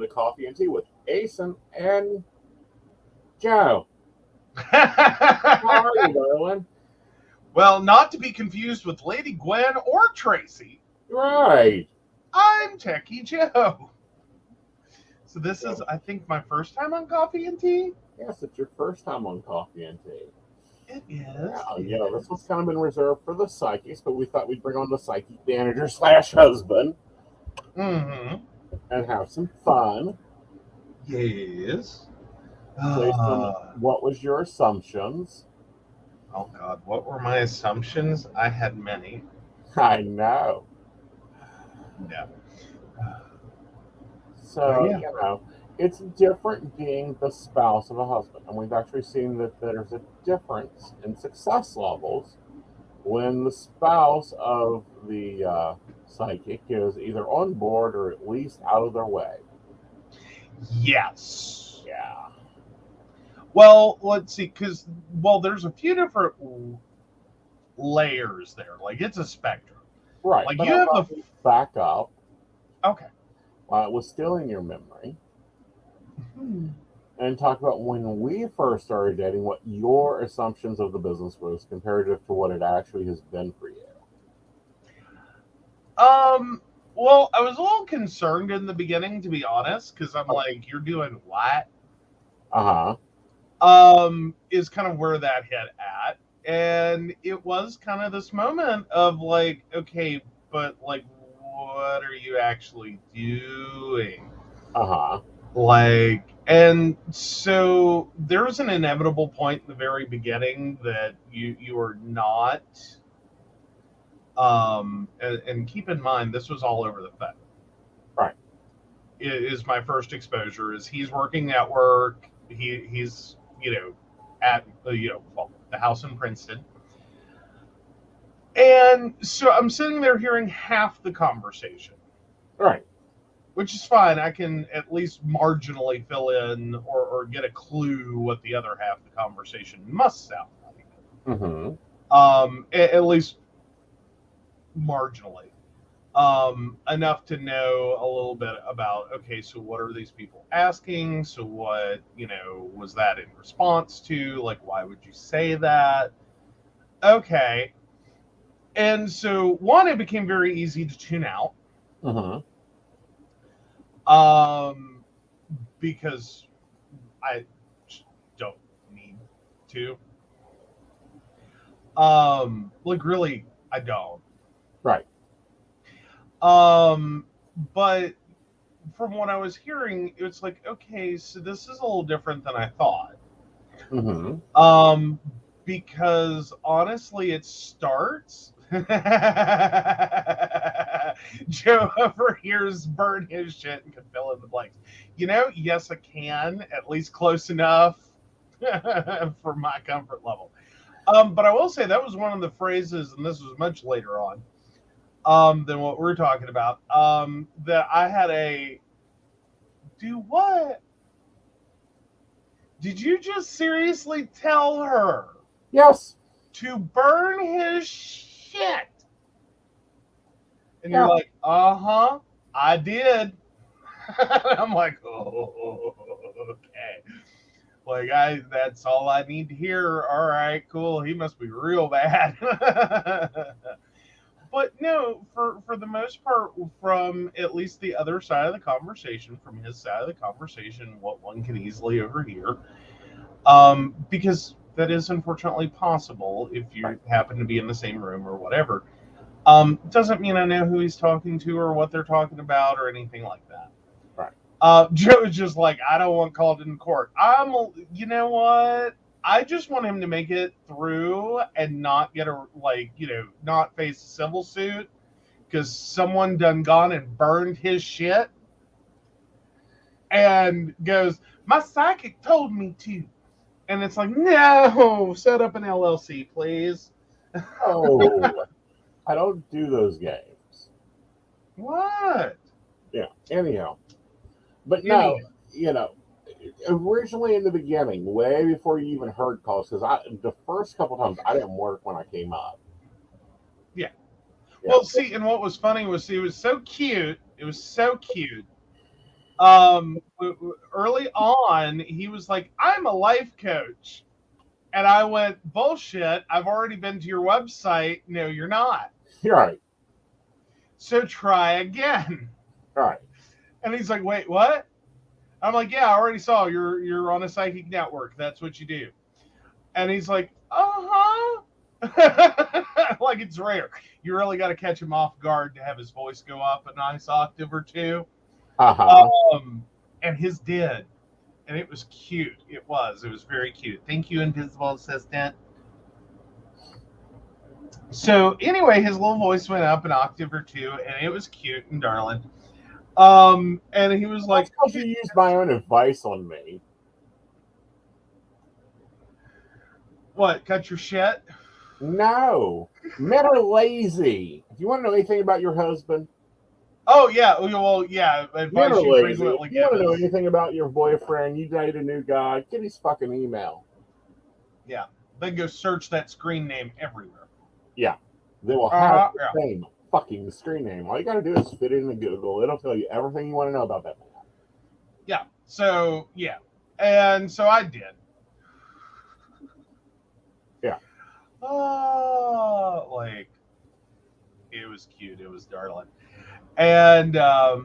Coffee and Tea with Aeson and Joe. How are you, darling? Well, not to be confused with Lady Gwen or Tracy. Right. I'm Techie Joe. So this is, I think, my first time on Coffee and Tea. Yes, it's your first time on Coffee and Tea. It is. This was kind of been reserved for the psychics, but we thought we'd bring on the psychic manager / husband Mm-hmm. and have some fun. Yes. Jason, what was your assumptions? Oh, God. What were my assumptions? I had many. I know. Yeah. So, it's different being the spouse of a husband. And we've actually seen that there's a difference in success levels when the spouse of the psychic is either on board or at least out of their way. Yes. Yeah. Well, let's see, because, there's a few different layers there. Like, it's a spectrum. Right. Like, but you have the... back up. Okay. While it was still in your memory. And talk about when we first started dating, what your assumptions of the business was comparative to what it actually has been for you. Well, I was a little concerned in the beginning, to be honest, because I'm like, you're doing what? Is kind of where that hit at. And it was kind of this moment of like, okay, but like, what are you actually doing? Like, and so there was an inevitable point in the very beginning that you are not, and keep in mind, this was all over the phone. Right. Is my first exposure, is he's working network. He's, at, the house in Princeton. And so I'm sitting there hearing half the conversation. Right. Which is fine. I can at least marginally fill in or get a clue what the other half of the conversation must sound like. At least marginally. Enough to know a little bit about, okay, so what are these people asking? So what, was that in response to? Like, why would you say that? Okay. And so, one, it became very easy to tune out. Because I don't need to. Like, really, I don't. Right. But from what I was hearing, it's like, okay, so this is a little different than I thought. Because honestly, it starts. Joe overhears burn his shit and can fill in the blanks. Yes, I can, at least close enough for my comfort level. But I will say that was one of the phrases, and this was much later on than what we're talking about, that I had a, do what? Did you just seriously tell her? Yes. To burn his shit. And you're like, I did. I'm like, oh, okay. Like, that's all I need to hear. All right, cool. He must be real bad. But no, for the most part, from at least the other side of the conversation, from his side of the conversation, what one can easily overhear, because that is unfortunately possible if you happen to be in the same room or whatever. Doesn't mean I know who he's talking to or what they're talking about or anything like that. Right. Joe is just like, I don't want called in court. You know what? I just want him to make it through and not get not face a civil suit because someone done gone and burned his shit and goes, my psychic told me to. And it's like, no, set up an LLC, please. Oh, I don't do those games. What? Yeah, anyhow. But no, originally in the beginning, way before you even heard calls, because the first couple times I didn't work when I came up. Yeah. Well, see, and what was funny was it was so cute. It was so cute. Early on, he was like, "I'm a life coach," and I went, "Bullshit! I've already been to your website. No, you're not. You're right. So try again." All right. And he's like, "Wait, what?" I'm like, "Yeah, I already saw you're on a psychic network. That's what you do." And he's like, "Uh-huh." Like it's rare. You really got to catch him off guard to have his voice go up a nice octave or two. Uh-huh. And his did. And it was cute. It was very cute. Thank you, Invisible Assistant. So anyway, his little voice went up an octave or two, and it was cute and darling. And he was like, "That's because you used my own advice on me." "What? Cut your shit?" No. Men are lazy. If you want to know anything about your husband, Oh yeah, well yeah. men Advice are you lazy. frequently If you want give to know is anything about your boyfriend, you date a new guy, get his fucking email. yeah. Then go search that screen name everywhere. Yeah. They will have the Yeah. same fucking screen name. All you got to do is fit it into Google. It'll tell you everything you want to know about that man. Yeah. So yeah, and so I did. Yeah. Oh, like it was cute. It was darling. And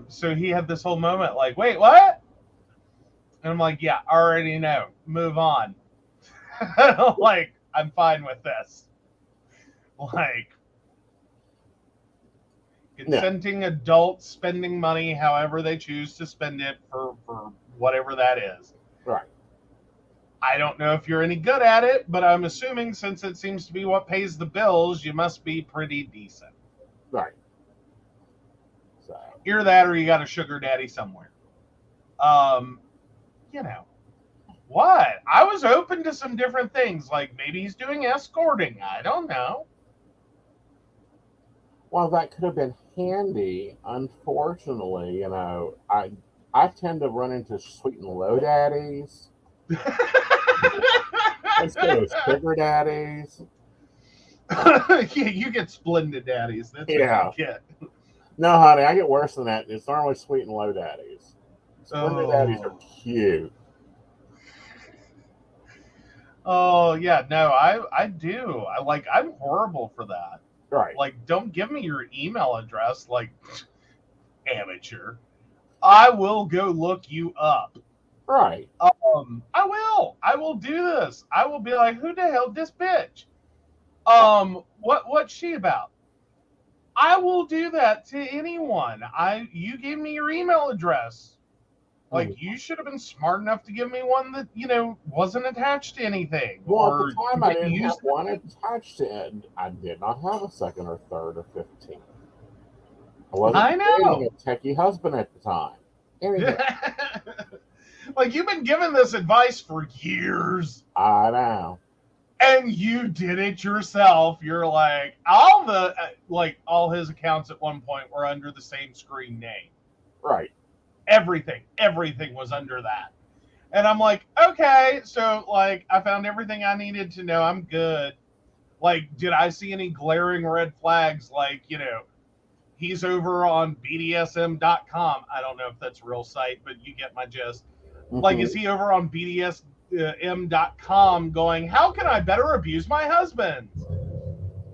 so he had this whole moment like, "Wait, what?" And I'm like, "Yeah, I already know. Move on." Like, I'm fine with this. Like, consenting adults spending money however they choose to spend it for whatever that is. Right. I don't know if you're any good at it, but I'm assuming since it seems to be what pays the bills, you must be pretty decent. Right. So. Either that or you got a sugar daddy somewhere. You know. What? I was open to some different things. Like maybe he's doing escorting. I don't know. Well, that could have been handy. Unfortunately, I tend to run into sweet and low daddies. Instead of sugar daddies. Yeah, you get splendid daddies. That's what you get. No, honey, I get worse than that. It's normally sweet and low daddies. Splendid daddies are cute. Oh yeah, no, I do. I'm horrible for that. Right. Like, don't give me your email address, like amateur. I will go look you up. Right. I will do this. I will be like, who the hell this bitch? What's she about? I will do that to anyone. You gave me your email address. Like, you should have been smart enough to give me one that, wasn't attached to anything. Well, at the time, I didn't have one attached to it. I did not have a second or third or 15. I wasn't dating a techie husband at the time. Anyway. Like, you've been giving this advice for years. I know. And you did it yourself. You're like, all his accounts at one point were under the same screen name. Right. Everything was under that. And I'm like, okay, so like I found everything I needed to know. I'm good. Like, did I see any glaring red flags? Like, he's over on BDSM.com. I don't know if that's a real site, but you get my gist. Mm-hmm. Like, is he over on BDSM.com going, how can I better abuse my husband?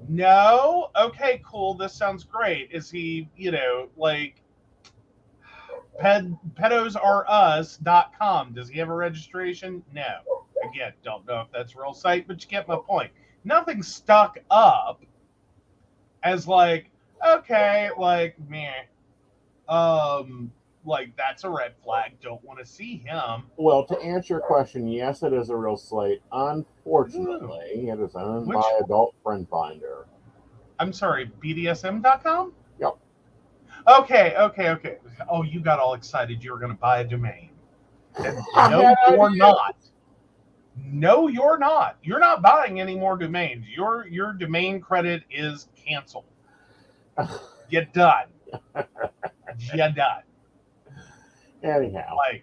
No? Okay, cool. This sounds great. Is he, like pedosrus.com. Does he have a registration? No. Again, don't know if that's a real site, but you get my point. Nothing stuck up as like, okay, like, meh. Like, that's a red flag. Don't want to see him. Well, to answer your question, yes, it is a real site. Unfortunately, it is owned by Adult Friend Finder. I'm sorry, BDSM.com? Yep. Okay. Oh, you got all excited you were going to buy a domain. No, you're not. No, you're not. You're not buying any more domains. Your domain credit is canceled. You're done. You're done. Anyhow. Like,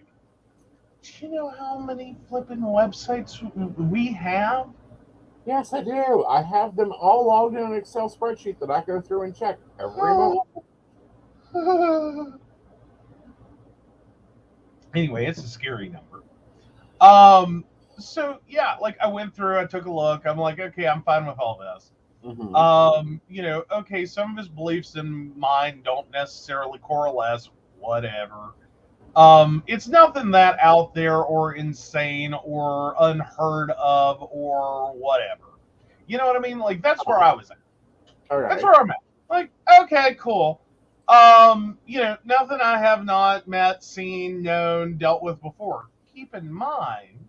do you know how many flipping websites we have? Yes, I do. I have them all logged in an Excel spreadsheet that I go through and check every month. Anyway, it's a scary number. So yeah, like I went through, I took a look. I'm like, okay, I'm fine with all this. Okay, some of his beliefs and mine don't necessarily correlate, whatever. It's nothing that out there or insane or unheard of or whatever. You know what I mean? Like that's where I was at. All That's right. where I'm at. Like, okay, cool. Nothing I have not met, seen, known, dealt with before. Keep in mind,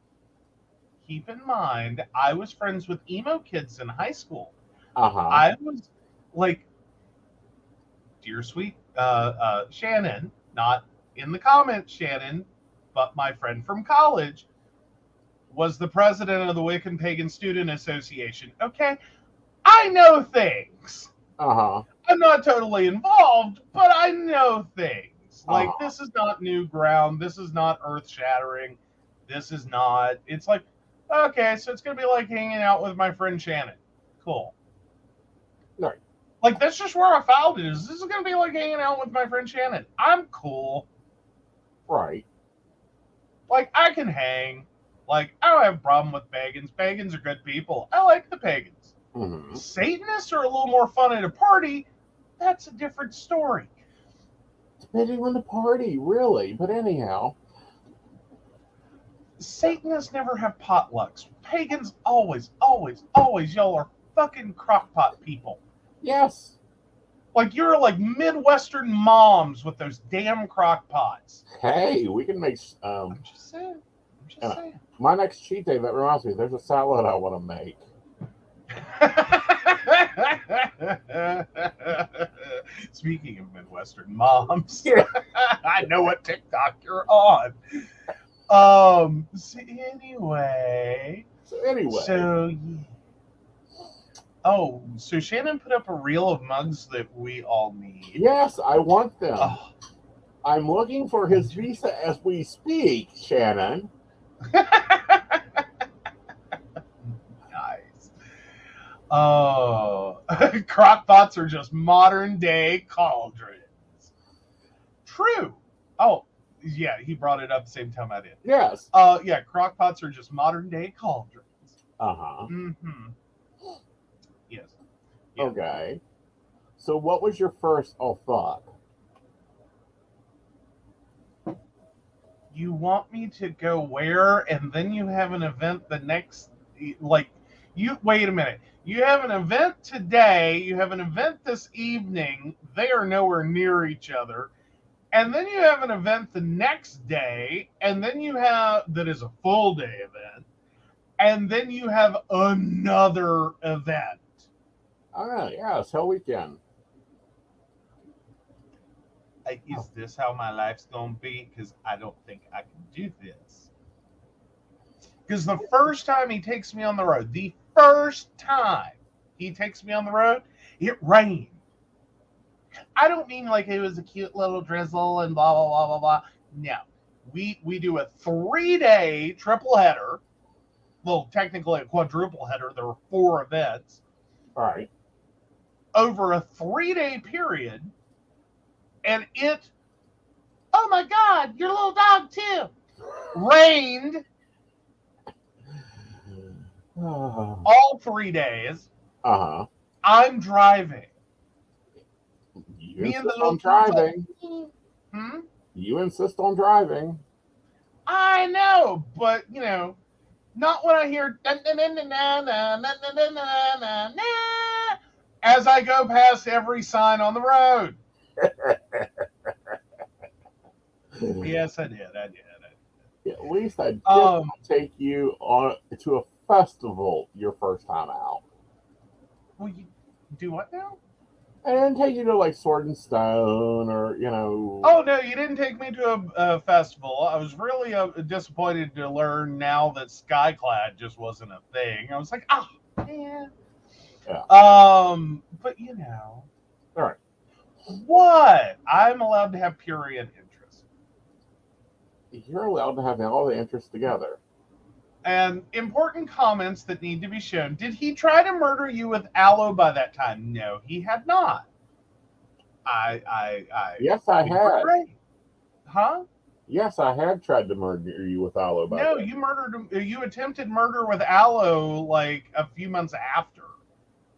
I was friends with emo kids in high school. I was like, dear sweet Shannon, not in the comments, Shannon, but my friend from college was the president of the Wiccan Pagan Student Association. Okay, I know things. I'm not totally involved, but I know things. Like, this is not new ground. This is not earth shattering. This is not. It's like, okay, so it's going to be like hanging out with my friend Shannon. Cool. Right. Like, that's just where I found it. This is going to be like hanging out with my friend Shannon. I'm cool. Right. Like, I can hang. Like, I don't have a problem with pagans. Pagans are good people. I like the pagans. Satanists are a little more fun at a party. That's a different story. Depending on the party, really. But anyhow. Satanists never have potlucks. Pagans always, y'all are fucking crockpot people. Yes. Like, you're like Midwestern moms with those damn crockpots. Hey, we can make... I'm just saying. My next cheat day, that reminds me, there's a salad I want to make. Speaking of Midwestern moms, I know what TikTok you're on. So Shannon put up a reel of mugs that we all need. Yes, I want them. Oh. I'm looking for his visa as we speak, Shannon. Nice. Oh, crockpots are just modern day cauldrons. True. Oh, yeah, he brought it up the same time I did. Yes. Yeah, crockpots are just modern day cauldrons. Yes. Yeah. Okay. So what was your first thought? You want me to go where, and then you have an event the next, like, wait a minute. You have an event today, you have an event this evening, they are nowhere near each other, and then you have an event the next day, and then you have, that is a full day event, and then you have another event. Yeah, it's Hell Weekend. Is this how my life's gonna be? Because I don't think I can do this. Because the first time he takes me on the road, it rained. I don't mean like it was a cute little drizzle and blah, blah, blah, blah, blah. No. We do a 3-day triple header. Well, technically a quadruple header. There were 4 events. All right. Over a 3-day period. And oh my God, your little dog too, rained all 3 days. I'm driving. You insist on driving. You insist on driving. I know, but not when I hear as I go past every sign on the road. Yes, I did. At least I did take you to a festival your first time out. Well, you do what now? I didn't take you to like Sword and Stone or Oh no, you didn't take me to a festival. I was really disappointed to learn now that Skyclad just wasn't a thing. I was like, man. Yeah. But All right. What? I'm allowed to have purient interest. You're allowed to have all the interests together. And important comments that need to be shown. Did he try to murder you with aloe by that time? No, he had not. Yes, I had. Huh? Yes, I had tried to murder you with aloe by No, then. you attempted murder with aloe like a few months after.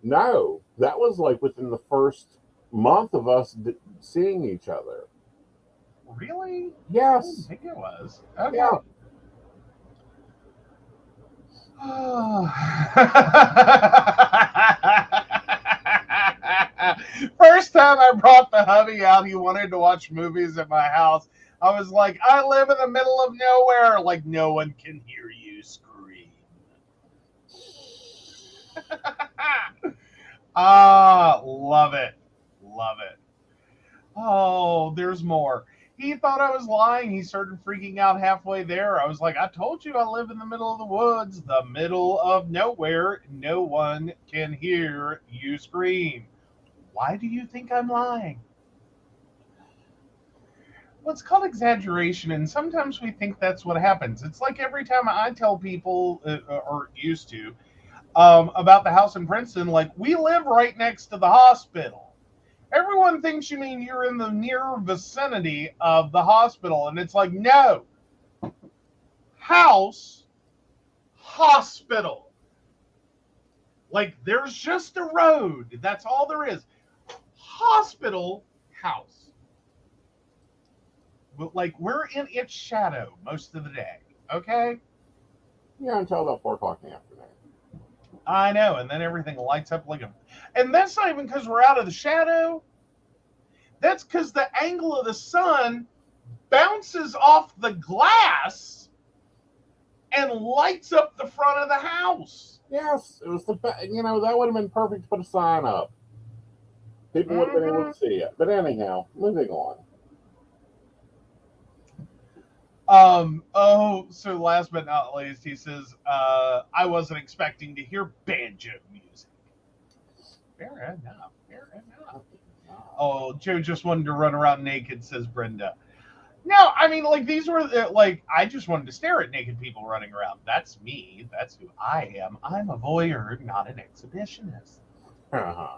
No, that was like within the first month of us seeing each other. Really? I didn't Yes. think it was. Yeah. Okay. First time I brought the hubby out, he wanted to watch movies at my house. I was like, I live in the middle of nowhere. Like, no one can hear you scream. Ah, love it. Love it. Oh, there's more. He thought I was lying. He started freaking out halfway there. I was like, I told you I live in the middle of the woods, the middle of nowhere. No one can hear you scream. Why do you think I'm lying? Well, it's called exaggeration, and sometimes we think that's what happens. It's like every time I tell people, or used to, about the house in Princeton, like, we live right next to the hospital. Everyone thinks you mean you're in the near vicinity of the hospital, and it's like, no, house, hospital. Like, there's just a road. That's all there is. Hospital, house. But, like, we're in its shadow most of the day, okay? Yeah, until about 4 o'clock in the afternoon. I know, and then everything lights up like a. And that's not even because we're out of the shadow. That's because the angle of the sun bounces off the glass and lights up the front of the house. Yes, it was the best. That would have been perfect to put a sign up. People would have been able to see it. But anyhow, moving on. So last but not least, he says, I wasn't expecting to hear banjo music. Fair enough. Fair enough. Oh, Joe just wanted to run around naked, says Brenda. No, I mean, like, these were, like, I just wanted to stare at naked people running around. That's me. That's who I am. I'm a voyeur, not an exhibitionist. Uh-huh.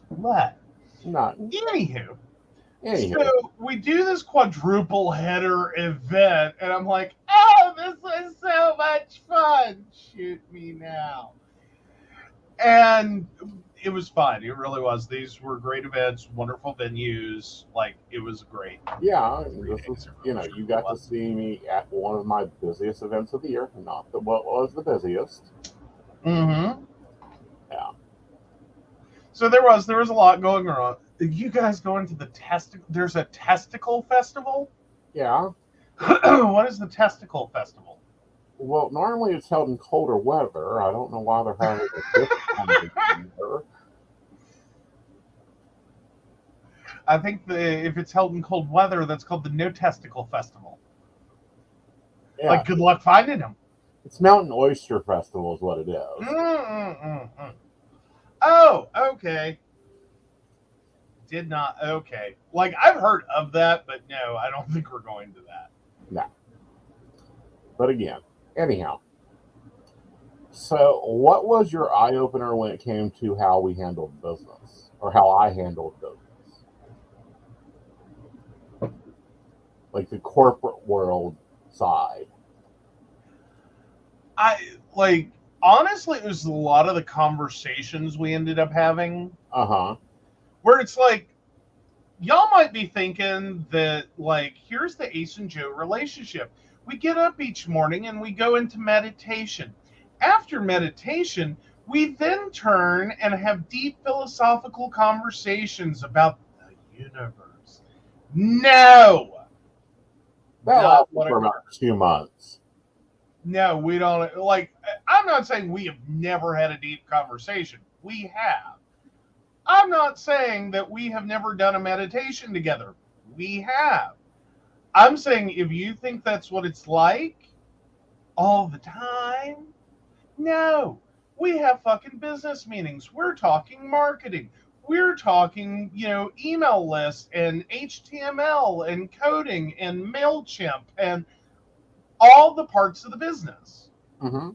What? Not. Anywho, Anywho. so we do this quadruple header event, and I'm like, oh, this was so much fun. Shoot me now. And it was fun. It really was. These were great events, wonderful venues. Like, it was great. Yeah, this was, you got to see me at one of my busiest events of the year. Not what was the busiest. Mm-hmm. Yeah. So there was a lot going on. You guys going to the there's a testicle festival? Yeah. What is the testicle festival? Well, normally it's held in colder weather. I don't know why they're having a different kind of weather. I think if it's held in cold weather, that's called the No Testicle Festival. Yeah. Like, good luck finding them. It's Mountain Oyster Festival is what it is. Mm-mm-mm-mm. Oh, okay. Did not. Okay. Like, I've heard of that, but no, I don't think we're going to that. No. But again, anyhow. So, what was your eye opener when it came to how we handled business, or how I handled business? Like the corporate world side. Honestly, it was a lot of the conversations we ended up having. Uh-huh. Where it's like, y'all might be thinking that, like, here's the Ace and Joe relationship. We get up each morning and we go into meditation. After meditation, we then turn and have deep philosophical conversations about the universe. No! That lasted for about 2 months. No, we don't. Like, I'm not saying we have never had a deep conversation. We have. I'm not saying that we have never done a meditation together. We have. I'm saying if you think that's what it's like all the time, no. We have fucking business meetings. We're talking marketing. We're talking, email lists and HTML and coding and MailChimp and all the parts of the business. Mm-hmm.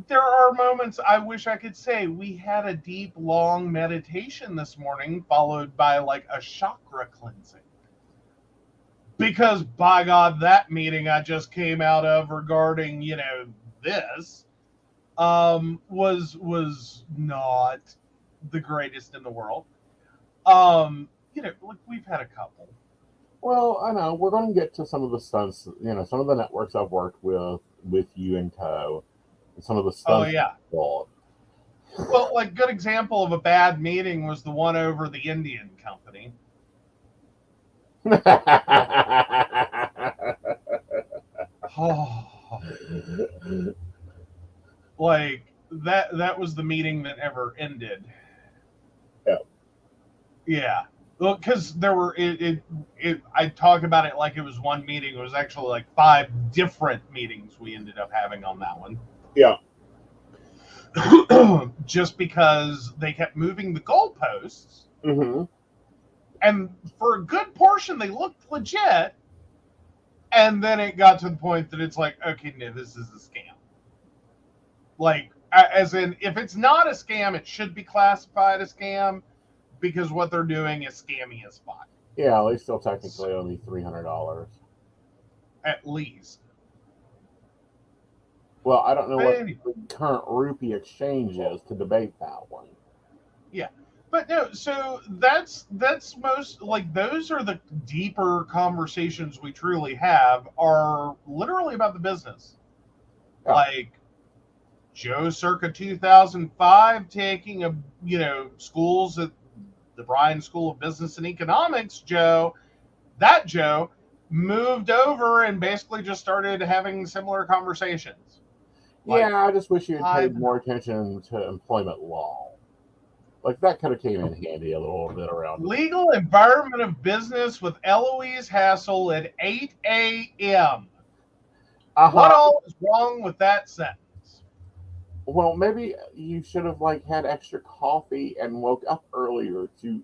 there are moments I wish I could say we had a deep, long meditation this morning, followed by like a chakra cleansing. Because by God, that meeting I just came out of regarding, this, was not the greatest in the world. Look, we've had a couple. Well, I know we're going to get to some of the stunts. Some of the networks I've worked with you and Co. And some of the Oh stunts. yeah. Well, like good example of a bad meeting was the one over the Indian company. Oh, like that was the meeting that never ended. Yeah. Yeah. Well, because there were I talk about it like it was one meeting. It was actually like 5 different meetings we ended up having on that one. Yeah. Just because they kept moving the goalposts. Mm-hmm. And for a good portion, they looked legit. And then it got to the point that it's like, okay, no, this is a scam. Like, as in, if it's not a scam, it should be classified a scam because what they're doing is scammy as fuck. Yeah, they still technically owe me $300. At least. Well, I don't know But what anyway. the current rupee exchange is to debate that one. Yeah. But no, so that's most, like, those are the deeper conversations we truly have are literally about the business. Yeah. Like Joe circa 2005 taking schools at the Bryan School of Business and Economics, Joe moved over and basically just started having similar conversations. Yeah, I just wish you had paid more attention to employment law. Like that could have came in handy a little bit around. Legal environment of business with Eloise Hassel at 8 a.m. What all is wrong with that sentence? Well, maybe you should have had extra coffee and woke up earlier to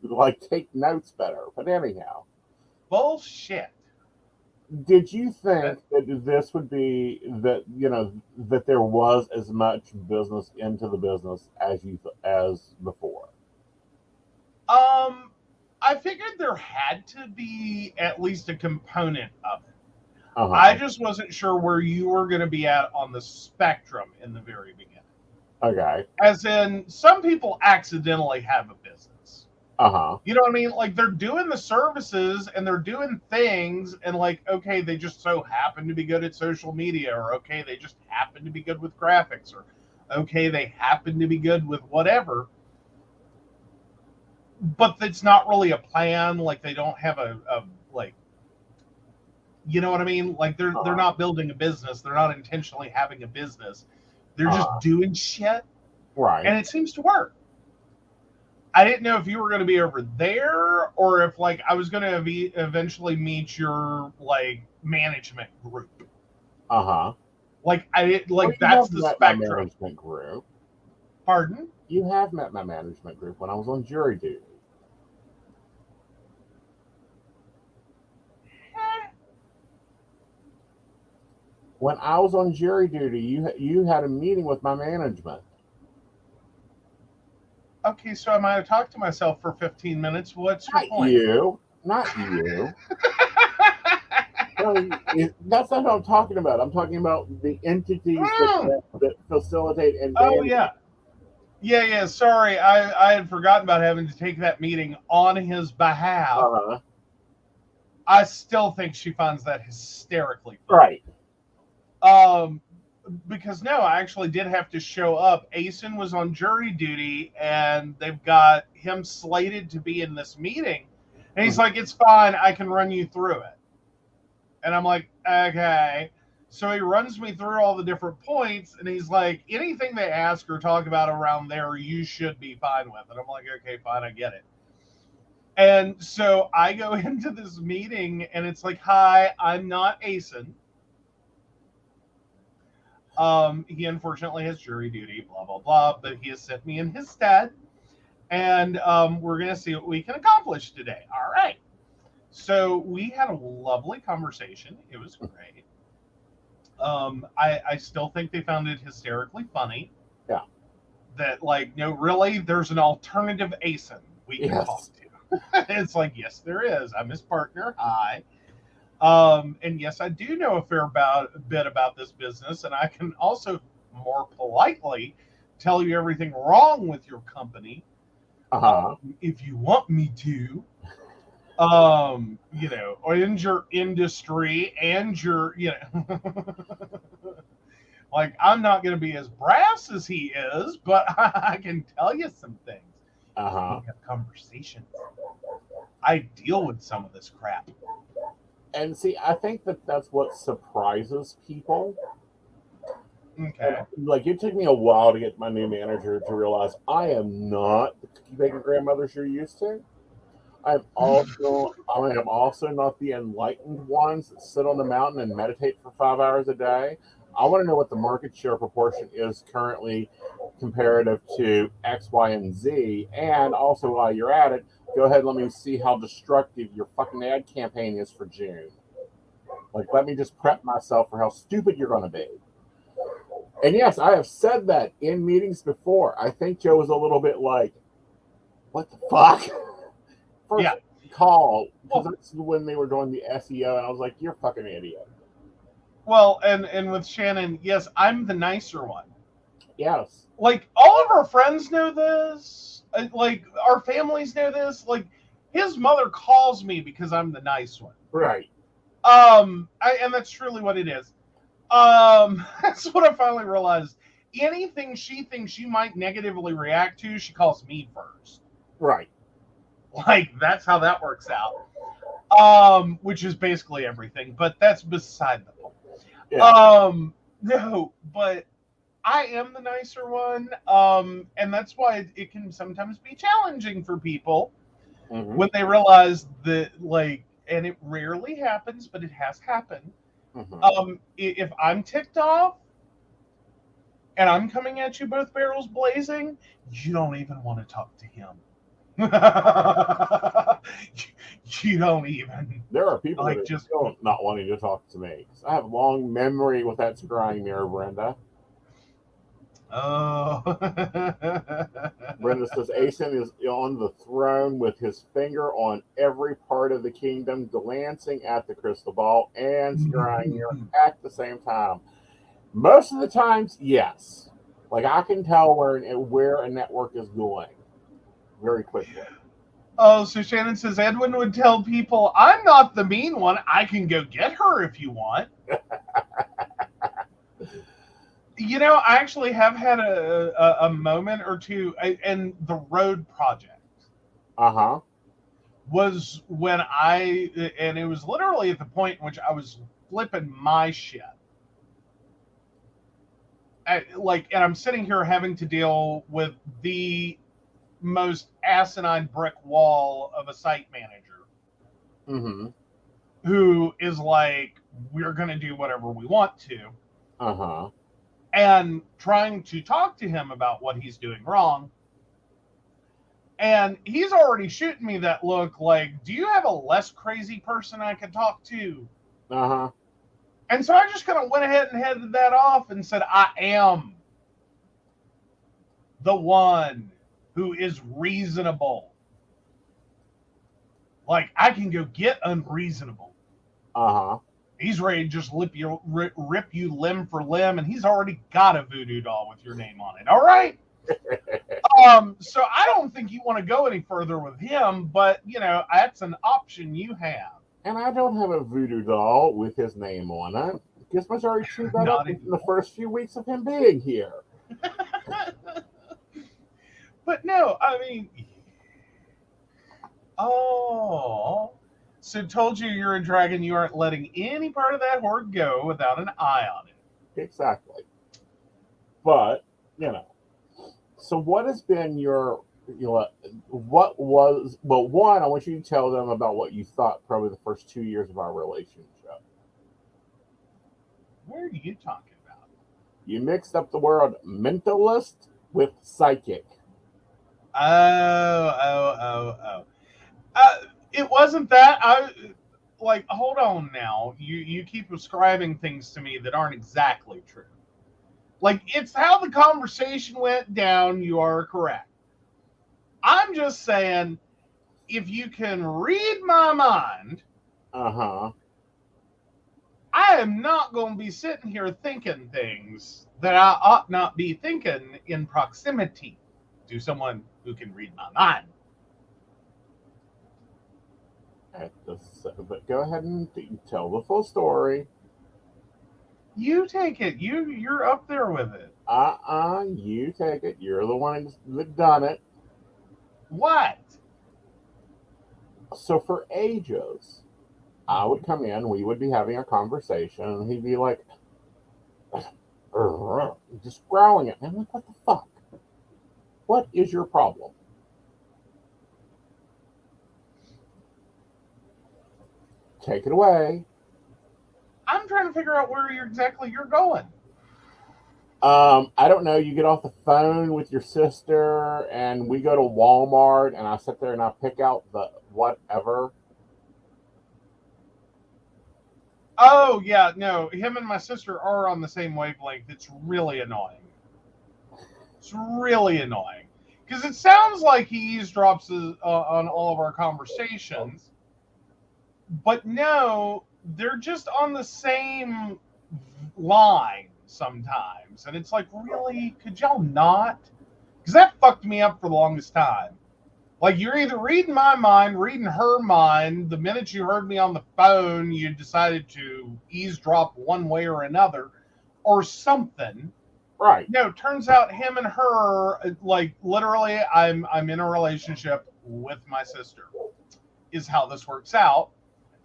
take notes better. But anyhow, bullshit. Did you think that this would be that there was as much business into the business as before? I figured there had to be at least a component of it. Uh-huh. I just wasn't sure where you were going to be at on the spectrum in the very beginning. Okay. As in, some people accidentally have a business. Uh-huh. You know what I mean? Like, they're doing the services and they're doing things, and okay, they just so happen to be good at social media, or okay, they just happen to be good with graphics, or okay, they happen to be good with whatever. But it's not really a plan. Like, they don't have a you know what I mean? Like, they're not building a business. They're not intentionally having a business. They're just doing shit. Right. And it seems to work. I didn't know if you were going to be over there or if I was going to eventually meet your management group. Uh-huh. That's the spectrum. My management group. Pardon? You have met my management group when I was on jury duty. When I was on jury duty, you had a meeting with my management. Okay, so I might have talked to myself for 15 minutes. What's your point? Not you. No, that's not what I'm talking about. I'm talking about the entities that facilitate and manage. Yeah. Sorry, I had forgotten about having to take that meeting on his behalf. Uh-huh. I still think she finds that hysterically funny. Right. Because no, I actually did have to show up. Aeson was on jury duty, and they've got him slated to be in this meeting. And he's like, it's fine, I can run you through it. And I'm like, okay. So he runs me through all the different points, and he's like, anything they ask or talk about around there, you should be fine with. And I'm like, okay, fine, I get it. And so I go into this meeting, and it's like, hi, I'm not Aeson. He unfortunately has jury duty, blah, blah, blah, but he has sent me in his stead, and we're going to see what we can accomplish today. All right. So we had a lovely conversation. It was great. I still think they found it hysterically funny. Yeah. That, like, no, really, there's an alternative Aeson we can talk Yes. to. It's like, yes, there is. I'm his partner. Hi. And yes, I do know a bit about this business, and I can also more politely tell you everything wrong with your company if you want me to. Or in your industry and your, like, I'm not going to be as brass as he is, but I can tell you some things. We have conversations. I deal with some of this crap. And see, I think that's what surprises people. Okay. Like, it took me a while to get my new manager to realize I am not the cookie baker grandmothers you're used to. I am also not the enlightened ones that sit on the mountain and meditate for 5 hours a day. I want to know what the market share proportion is currently comparative to X, Y, and Z. And also, while you're at it, go ahead and let me see how destructive your fucking ad campaign is for June. Like, let me just prep myself for how stupid you're going to be. And yes, I have said that in meetings before. I think Joe was a little bit like, what the fuck? First call, because that's when they were doing the SEO, and I was like, you're a fucking idiot. Well, and with Shannon, yes, I'm the nicer one. Yes. Like, all of our friends know this. Like, our families know this. Like, his mother calls me because I'm the nice one. Right. And that's truly what it is. That's what I finally realized. Anything she thinks she might negatively react to, she calls me first. Right. Like, that's how that works out. Which is basically everything, but that's beside the point. Yeah. No, but I am the nicer one. And that's why it can sometimes be challenging for people when they realize that, like, and it rarely happens, but it has happened. If I'm ticked off and I'm coming at you both barrels blazing, you don't even want to talk to him. You don't even. There are people like, that are just still not wanting to talk to me. I have long memory with that scrying mirror, Brenda. Oh. Brenda says Aeson is on the throne with his finger on every part of the kingdom, glancing at the crystal ball and scrying mirror at the same time. Most of the times, yes. Like, I can tell where a network is going very quickly. Oh, so Shannon says Edwin would tell people, I'm not the mean one. I can go get her if you want. I actually have had a moment or two, and the road project was when and it was literally at the point in which I was flipping my shit. And I'm sitting here having to deal with the most asinine brick wall of a site manager who is like, we're going to do whatever we want to. And trying to talk to him about what he's doing wrong. And he's already shooting me that look like, do you have a less crazy person I could talk to? And so I just kind of went ahead and headed that off and said, I am the one who is reasonable. Like, I can go get unreasonable. He's ready to just rip you limb for limb, and he's already got a voodoo doll with your name on it. All right? So I don't think you want to go any further with him, but, that's an option you have. And I don't have a voodoo doll with his name on it. Gizmo's already chewed that up in the first few weeks of him being here. But no, I mean, so told you you're a dragon, you aren't letting any part of that horde go without an eye on it. Exactly. But, so what has been your, what was, well, one, I want you to tell them about what you thought probably the first 2 years of our relationship. What are you talking about? You mixed up the word mentalist with psychic. Oh. It wasn't that. like, hold on now. You keep ascribing things to me that aren't exactly true. Like, it's how the conversation went down. You are correct. I'm just saying, if you can read my mind, Uh-huh. I am not going to be sitting here thinking things that I ought not be thinking in proximity to someone who can read my mind. But go ahead and tell the full story. You take it. You're up there with it. You take it. You're the one that done it. What? So for ages, I would come in, we would be having a conversation, and he'd be like, just growling at me. I'm like, what the fuck? What is your problem? Take it away. I'm trying to figure out where you're going. I don't know. You get off the phone with your sister, and we go to Walmart, and I sit there and I pick out the whatever. Oh yeah, no. Him and my sister are on the same wavelength. It's really annoying. It's really annoying because it sounds like he eavesdrops on all of our conversations, but no, they're just on the same line sometimes, and it's like, really, could y'all not? Because that fucked me up for the longest time. Like, you're either reading my mind, reading her mind. The minute you heard me on the phone, you decided to eavesdrop one way or another, or something. Right. No, turns out him and her, like, literally, I'm in a relationship with my sister, is how this works out.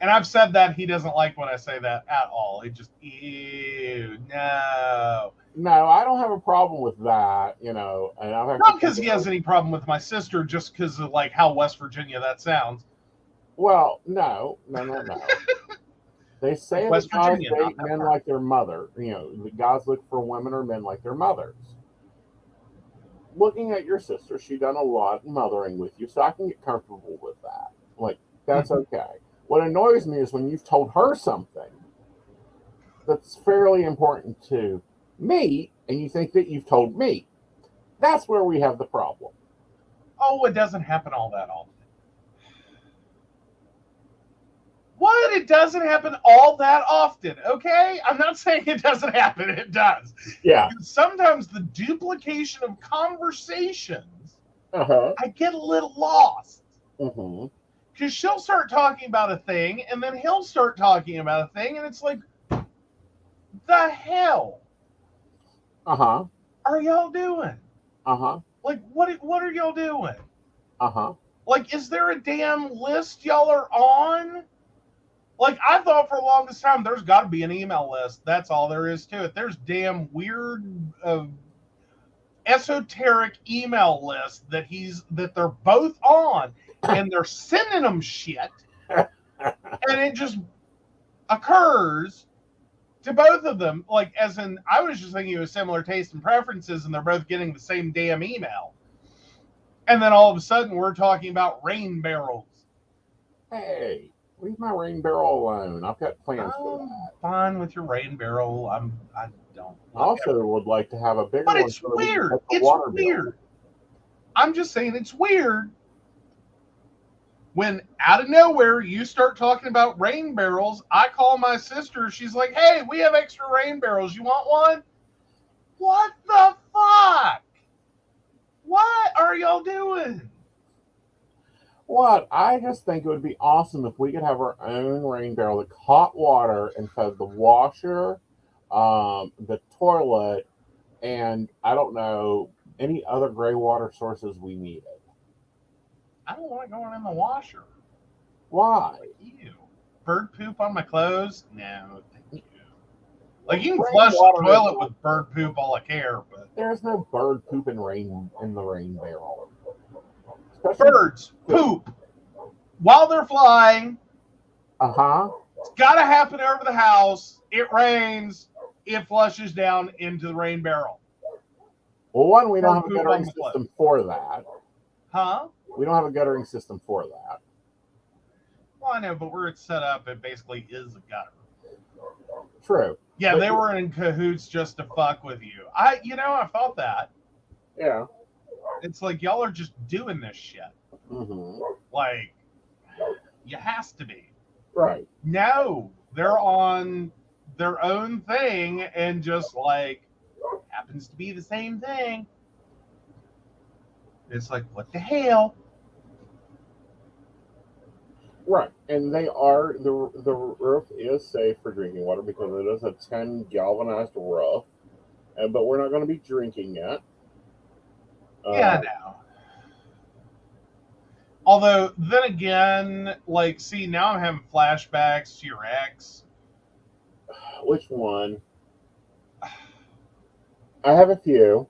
And I've said that. He doesn't like when I say that at all. It just, ew, no. No, I don't have a problem with that, And I've not because he has any problem with my sister, just because of like how West Virginia that sounds. Well, no. They say West that guys Virginia, date men like their mother. The guys look for women or men like their mothers. Looking at your sister, she done a lot mothering with you, so I can get comfortable with that. Like, that's okay. What annoys me is when you've told her something that's fairly important to me, and you think that you've told me. That's where we have the problem. Oh, it doesn't happen all that often. What? It doesn't happen all that often, okay? I'm not saying it doesn't happen. It does. Yeah. Sometimes the duplication of conversations, Uh-huh. I get a little lost. Mm-hmm. Because she'll start talking about a thing, and then he'll start talking about a thing, and it's like, the hell are y'all doing? Like, what are y'all doing? Like, is there a damn list y'all are on? Like, I thought for the longest time there's got to be an email list. That's all there is to it. There's damn weird esoteric email list that they're both on, and they're sending them shit, and it just occurs to both of them. Like, as in, I was just thinking it was similar taste and preferences, and they're both getting the same damn email. And then all of a sudden, we're talking about rain barrels. Hey, leave my rain barrel alone. I've got plans for that. Fine with your rain barrel. I don't. I also would like to have a bigger but one. It's weird. It's weird. I'm just saying it's weird when out of nowhere you start talking about rain barrels. I call my sister. She's like, hey, we have extra rain barrels. You want one? What the fuck? What are y'all doing? What? I just think it would be awesome if we could have our own rain barrel that hot water and fed the washer, the toilet, and I don't know, any other gray water sources we needed. I don't want it going in the washer. Why? Ew. Bird poop on my clothes? No, thank you. Like, you can flush the toilet with bird poop all I care, but there's no bird poop in the rain barrel. Especially birds poop while they're flying. It's got to happen over the house. It rains. It flushes down into the rain barrel. Well, one, we don't have a guttering system for that. Huh? We don't have a guttering system for that. Well, I know, but where it's set up, it basically is a gutter. True. Yeah, But they were in cahoots just to fuck with you. I thought that. yeah. It's like y'all are just doing this shit. Mm-hmm. Like, you has to be. Right. No, they're on their own thing and just like happens to be the same thing. It's like, what the hell? Right. And the roof is safe for drinking water because it is a 10 galvanized roof. But we're not going to be drinking it. Yeah, no. Although, then again, like, see, now I'm having flashbacks to your ex. Which one? I have a few.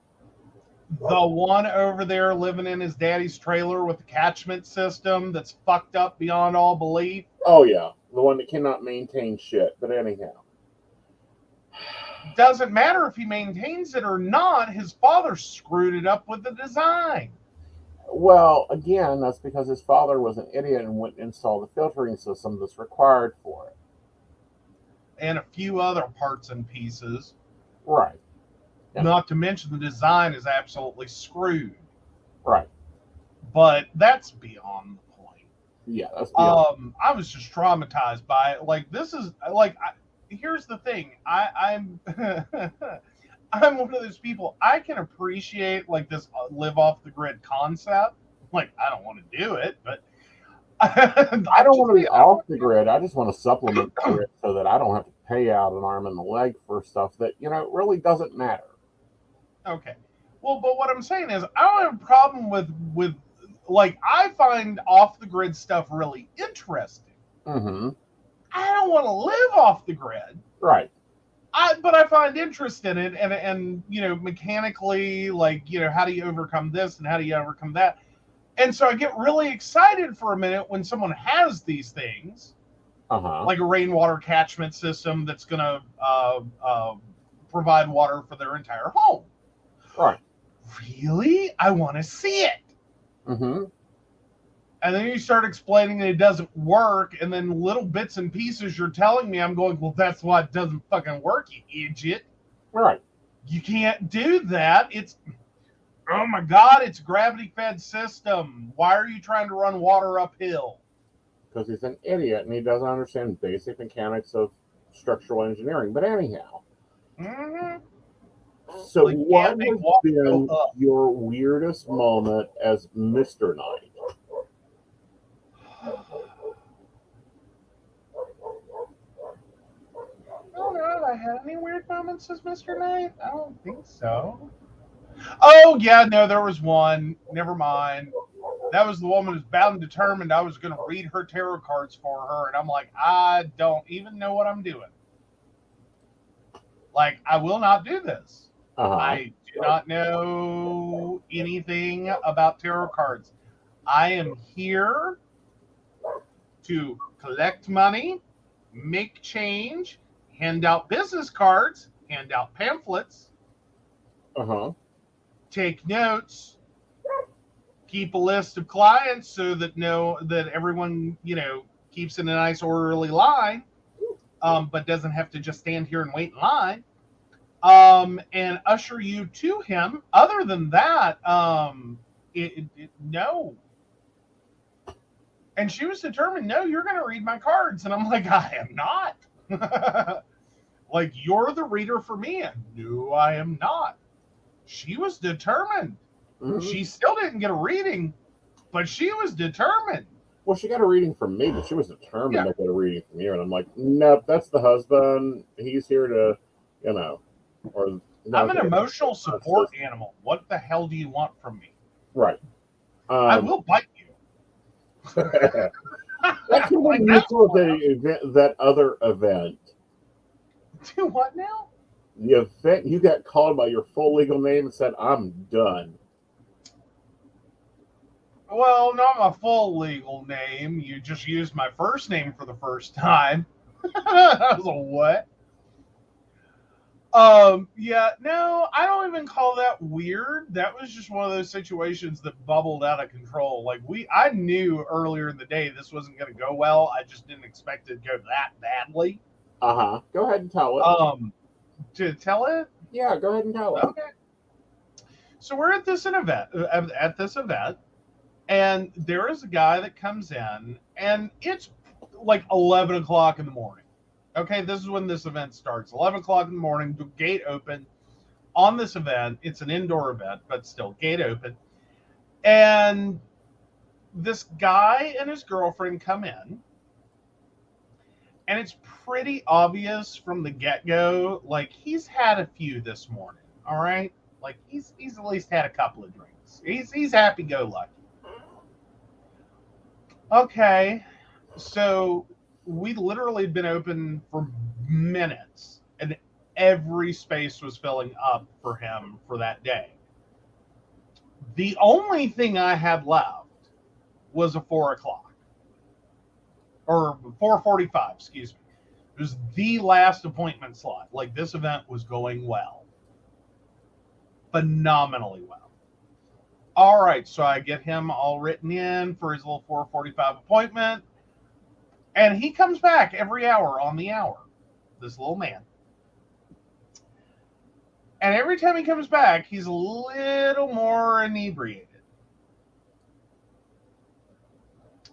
The one over there living in his daddy's trailer with the catchment system that's fucked up beyond all belief. Oh, yeah. The one that cannot maintain shit. But anyhow. Doesn't matter if he maintains it or not, his father screwed it up with the design. Well, again, that's because his father was an idiot and wouldn't install the filtering system that's required for it. And a few other parts and pieces. Right. Yeah. Not to mention the design is absolutely screwed. Right. But that's beyond the point. Yeah, that's beyond. I was just traumatized by it. Like, this is like, here's the thing. I'm I'm one of those people. I can appreciate like this live off the grid concept. Like, I don't want to do it, but I don't want to be off the grid. I just want to supplement the grid so that I don't have to pay out an arm and a leg for stuff that really doesn't matter. Okay. Well, but what I'm saying is, I don't have a problem with like, I find off the grid stuff really interesting. Mm-hmm. I don't want to live off the grid. Right. But I find interest in it, and mechanically, like, how do you overcome this and how do you overcome that? And so I get really excited for a minute when someone has these things, like a rainwater catchment system that's going to provide water for their entire home. Right. Really? I want to see it. Mm-hmm. And then you start explaining that it doesn't work, and then little bits and pieces you're telling me, I'm going, well, that's why it doesn't fucking work, you idiot. Right. You can't do that. Oh my God, it's a gravity-fed system. Why are you trying to run water uphill? Because he's an idiot and he doesn't understand basic mechanics of structural engineering. But anyhow. Mm-hmm. So what has been your weirdest moment as Mr. Knight? I don't know. Have I had any weird moments as Mr. Knight? I don't think so. Oh, yeah, no, there was one. Never mind. That was the woman who's bound and determined I was going to read her tarot cards for her. And I'm like, I don't even know what I'm doing. Like, I will not do this. I do not know anything about tarot cards. I am here to collect money, make change, hand out business cards, hand out pamphlets, take notes, keep a list of clients so that everyone, keeps in a nice orderly line, but doesn't have to just stand here and wait in line, and usher you to him. Other than that, no. And she was determined, no, you're going to read my cards. And I'm like, I am not. Like, you're the reader for me. And no, I am not. She was determined. Mm-hmm. She still didn't get a reading, but she was determined. Well, she got a reading from me, but she was determined to get a reading from you. And I'm like, nope, that's the husband. He's here to, or... I'm an emotional support animal. What the hell do you want from me? Right. I will bite you. That's when you saw that other event. Do what now? The event you got called by your full legal name and said, I'm done. Well, not my full legal name. You just used my first name for the first time. I was like, what? Yeah, no, I don't even call that weird. That was just one of those situations that bubbled out of control. Like I knew earlier in the day this wasn't going to go well. I just didn't expect it to go that badly. Go ahead and tell it. To tell it, Yeah, go ahead and tell it. okay. So we're at this event, and there is a guy that comes in, and it's like 11 o'clock in the morning. Okay, this is when this event starts. 11 o'clock in the morning, the gate open on this event. It's an indoor event, but still gate open. And this guy and his girlfriend come in, and it's pretty obvious from the get-go, like he's had a few this morning. All right, like he's at least had a couple of drinks. He's happy-go-lucky. Okay, so we literally been open for minutes, and every space was filling up for him for that day. The only thing I had left was a 4 o'clock or 4:45, excuse me. It was the last appointment slot. Like this event was going well, phenomenally well. All right, so I get him all written in for his little 4:45 appointment, and he comes back every hour on the hour. This little man. And every time he comes back, he's a little more inebriated.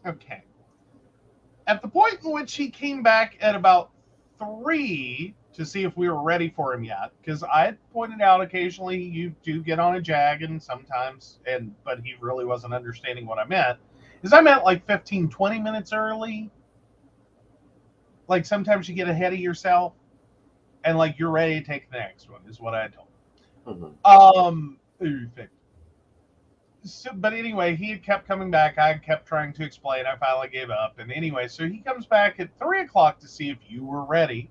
Okay. At the point in which he came back at about 3 to see if we were ready for him yet, because I had pointed out occasionally you do get on a jag and sometimes, but he really wasn't understanding what I meant. Is I meant like 15, 20 minutes early. Like sometimes you get ahead of yourself and like you're ready to take the next one, is what I told him. So, but anyway, he had kept coming back. I kept trying to explain. I finally gave up. And anyway, so he comes back at 3 o'clock to see if you were ready.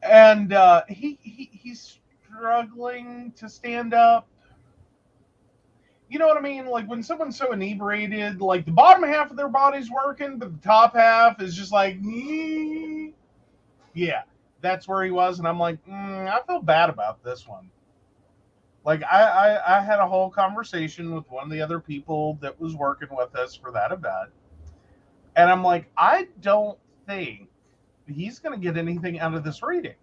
And he's struggling to stand up. You know what I mean? Like when someone's so inebriated, like the bottom half of their body's working, but the top half is just like, yeah, that's where he was. And I'm like, I feel bad about this one. Like I had a whole conversation with one of the other people that was working with us for that event. And I'm like, I don't think he's going to get anything out of this reading.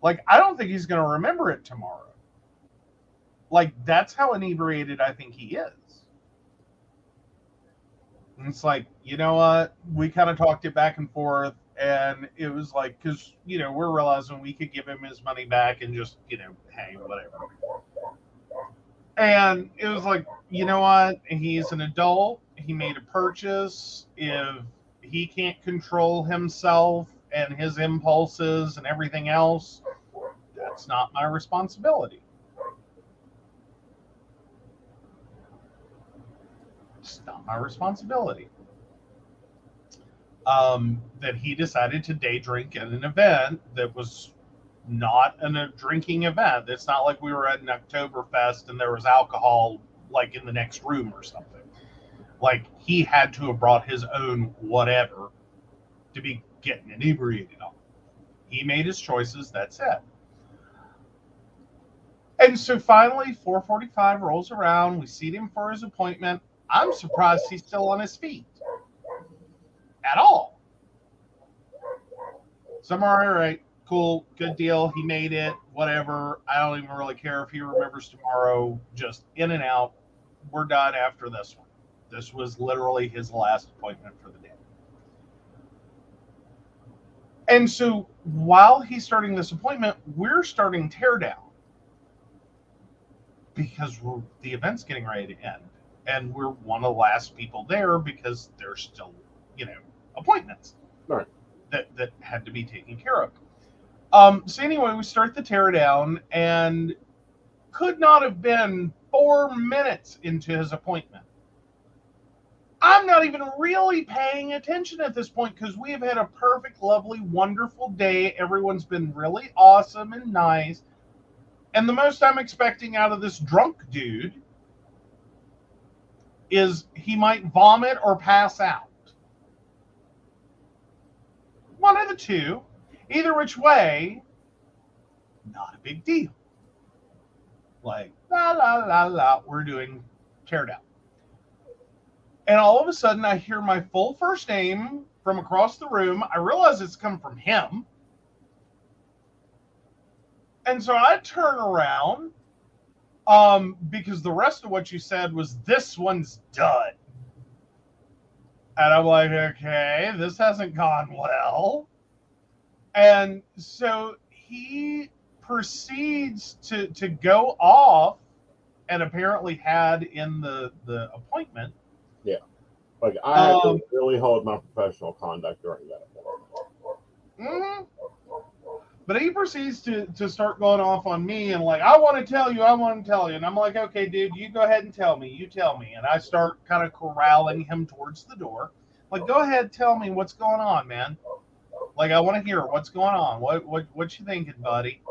Like, I don't think he's going to remember it tomorrow. Like, that's how inebriated I think he is. And it's like, you know what? We kind of talked it back and forth. And it was like, because, we're realizing we could give him his money back and just, hey, whatever. And it was like, you know what? He's an adult. He made a purchase. If he can't control himself and his impulses and everything else, that's not my responsibility. It's not my responsibility. That he decided to day drink at an event that was not a drinking event. It's not like we were at an Oktoberfest and there was alcohol like in the next room or something. Like he had to have brought his own whatever to be getting inebriated on. He made his choices. That's it. And so finally, 4:45 rolls around. We seat him for his appointment. I'm surprised he's still on his feet at all. So I'm all right, cool, good deal. He made it, whatever. I don't even really care if he remembers tomorrow. Just in and out. We're done after this one. This was literally his last appointment for the day. And so while he's starting this appointment, we're starting teardown because the event's getting ready to end. And we're one of the last people there because there's still, appointments that had to be taken care of. So anyway, we start the teardown and could not have been 4 minutes into his appointment. I'm not even really paying attention at this point because we have had a perfect, lovely, wonderful day. Everyone's been really awesome and nice. And the most I'm expecting out of this drunk dude is he might vomit or pass out. One of the two. Either which way, not a big deal. Like, la, la, la, la, we're doing teardown. And all of a sudden, I hear my full first name from across the room. I realize it's come from him. And so I turn around because the rest of what you said was, this one's done. And I'm like, okay, this hasn't gone well. And so he proceeds to go off, and apparently had in the appointment. Yeah. Like, I had to really hold my professional conduct during that appointment. Mm-hmm. But he proceeds to start going off on me and like, I want to tell you. And I'm like, okay, dude, you go ahead and tell me. You tell me. And I start kind of corralling him towards the door. Like, go ahead, tell me what's going on, man. Like, I want to hear what's going on. What you thinking, buddy?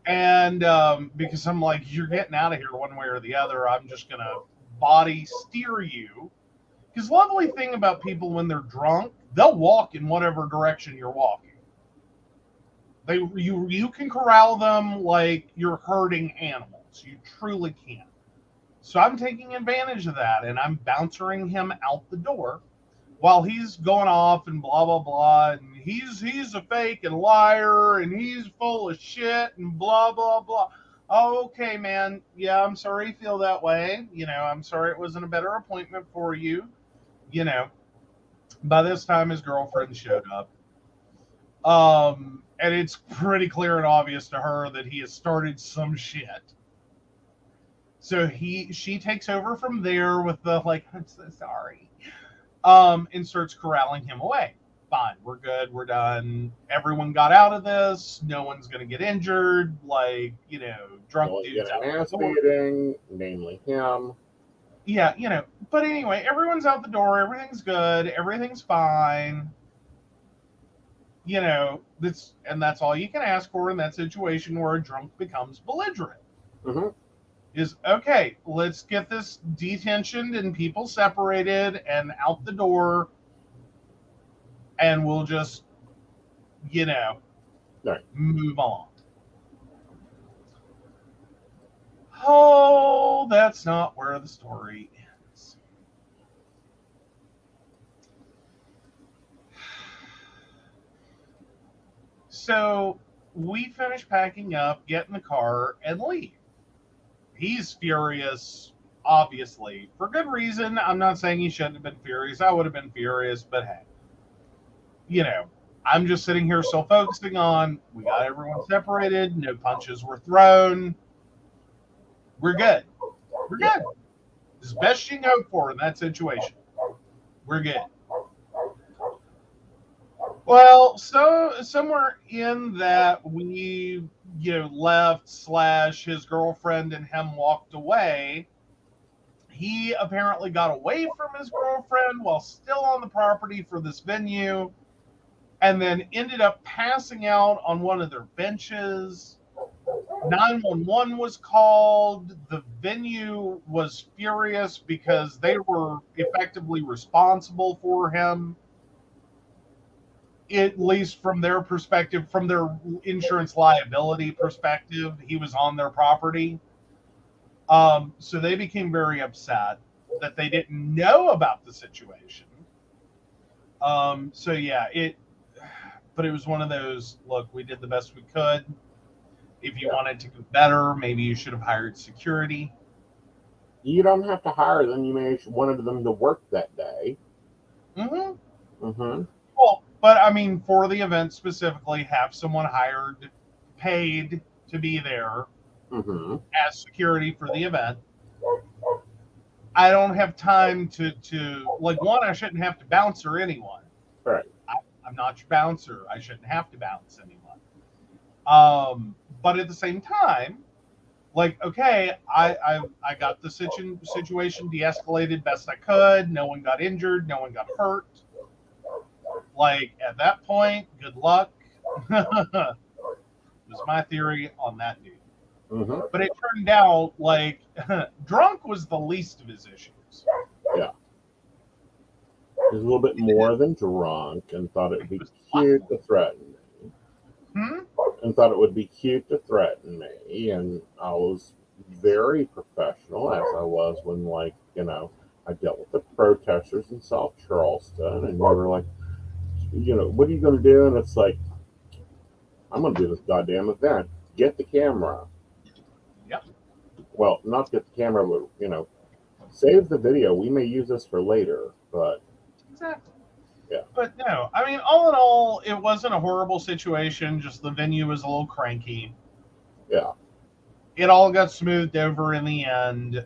And because I'm like, you're getting out of here one way or the other. I'm just going to body steer you. Because lovely thing about people when they're drunk, they'll walk in whatever direction you're walking. You can corral them like you're herding animals. You truly can. So I'm taking advantage of that, and I'm bouncing him out the door while he's going off and blah blah blah, and he's a fake and liar, and he's full of shit and blah blah blah. Oh, okay, man. Yeah, I'm sorry you feel that way. I'm sorry it wasn't a better appointment for you. By this time his girlfriend showed up. And it's pretty clear and obvious to her that he has started some shit. So she takes over from there with the like, I'm so sorry. And starts corralling him away. Fine, we're good, we're done. Everyone got out of this. No one's gonna get injured. Like, drunk dudes out ass beating, namely him. Yeah, but anyway, everyone's out the door, everything's good, everything's fine. That's all you can ask for in that situation where a drunk becomes belligerent. Mm-hmm. Is, okay, let's get this detentioned and people separated and out the door, and we'll just, move on. Oh, that's not where the story ends. So we finish packing up, get in the car, and leave. He's furious, obviously, for good reason. I'm not saying he shouldn't have been furious. I would have been furious, but hey, I'm just sitting here still focusing on, we got everyone separated, no punches were thrown. We're good. We're good. As best you can hope for in that situation. We're good. Well, so somewhere in that we, left / his girlfriend and him walked away. He apparently got away from his girlfriend while still on the property for this venue, and then ended up passing out on one of their benches. 911 was called. The venue was furious because they were effectively responsible for him, at least from their perspective, from their insurance liability perspective. He was on their property. So they became very upset that they didn't know about the situation. So yeah, but it was one of those, look, we did the best we could. If you wanted to go better, maybe you should have hired security. You don't have to hire them. You may have wanted them to work that day. Mm-hmm. Mm-hmm. Well, but I mean, for the event specifically, have someone hired, paid to be there as security for the event. I don't have time to like, one, I shouldn't have to bounce or anyone. Right. I'm not your bouncer. I shouldn't have to bounce anyone. But at the same time, like, okay, I got the situation de-escalated best I could. No one got injured. No one got hurt. Like, at that point, good luck. Was my theory on that dude. Mm-hmm. But it turned out, like, drunk was the least of his issues. Yeah. He was a little bit more than drunk and thought it'd be cute to threaten me. Hmm? and thought it would be cute to threaten me. And I was very professional, as I was when, like, I dealt with the protesters in South Charleston, and we were like, what are you going to do? And it's like, I'm going to do this goddamn event. Get the camera. Yep. Well, not get the camera, but, save the video. We may use this for later, but Exactly. yeah. But no, I mean, all in all, it wasn't a horrible situation. Just the venue was a little cranky. Yeah. It all got smoothed over in the end.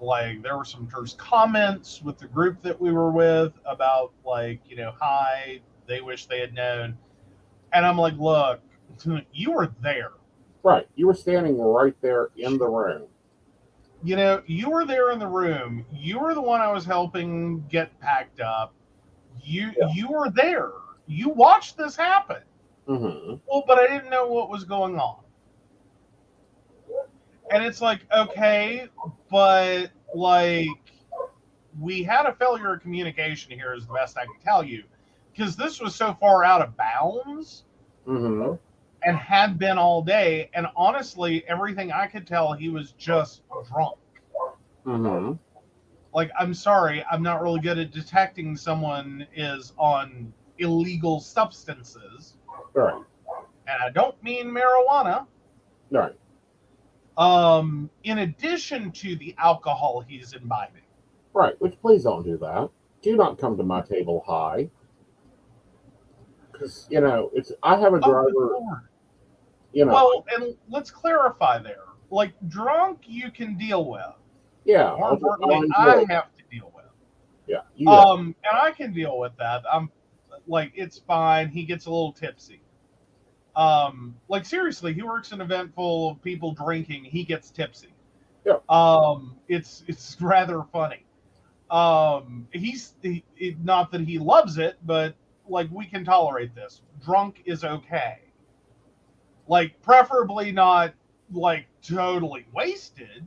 Like there were some terse comments with the group that we were with about like, hi, they wish they had known. And I'm like, look, you were there. Right. You were standing right there in the room. You were there in the room. You were the one I was helping get packed up. You were there. You watched this happen. Mm-hmm. Well, but I didn't know what was going on. And it's like, okay, but like we had a failure of communication here is the best I can tell you. Because this was so far out of bounds Mm-hmm. and had been all day. And honestly, everything I could tell, he was just drunk. Mm-hmm. Like, I'm sorry, I'm not really good at detecting someone is on illegal substances. Right. And I don't mean marijuana. Right. In addition to the alcohol he's imbibing. Right. Which, please don't do that. Do not come to my table high. Because, I have a driver, Well, and let's clarify there. Like, drunk you can deal with. Yeah. More importantly, I have to deal with. Yeah. And I can deal with that. I'm like, it's fine. He gets a little tipsy. Like seriously, he works an event full of people drinking. He gets tipsy. Yeah. It's rather funny. He's not that he loves it, but like we can tolerate this. Drunk is okay. Like preferably not like totally wasted.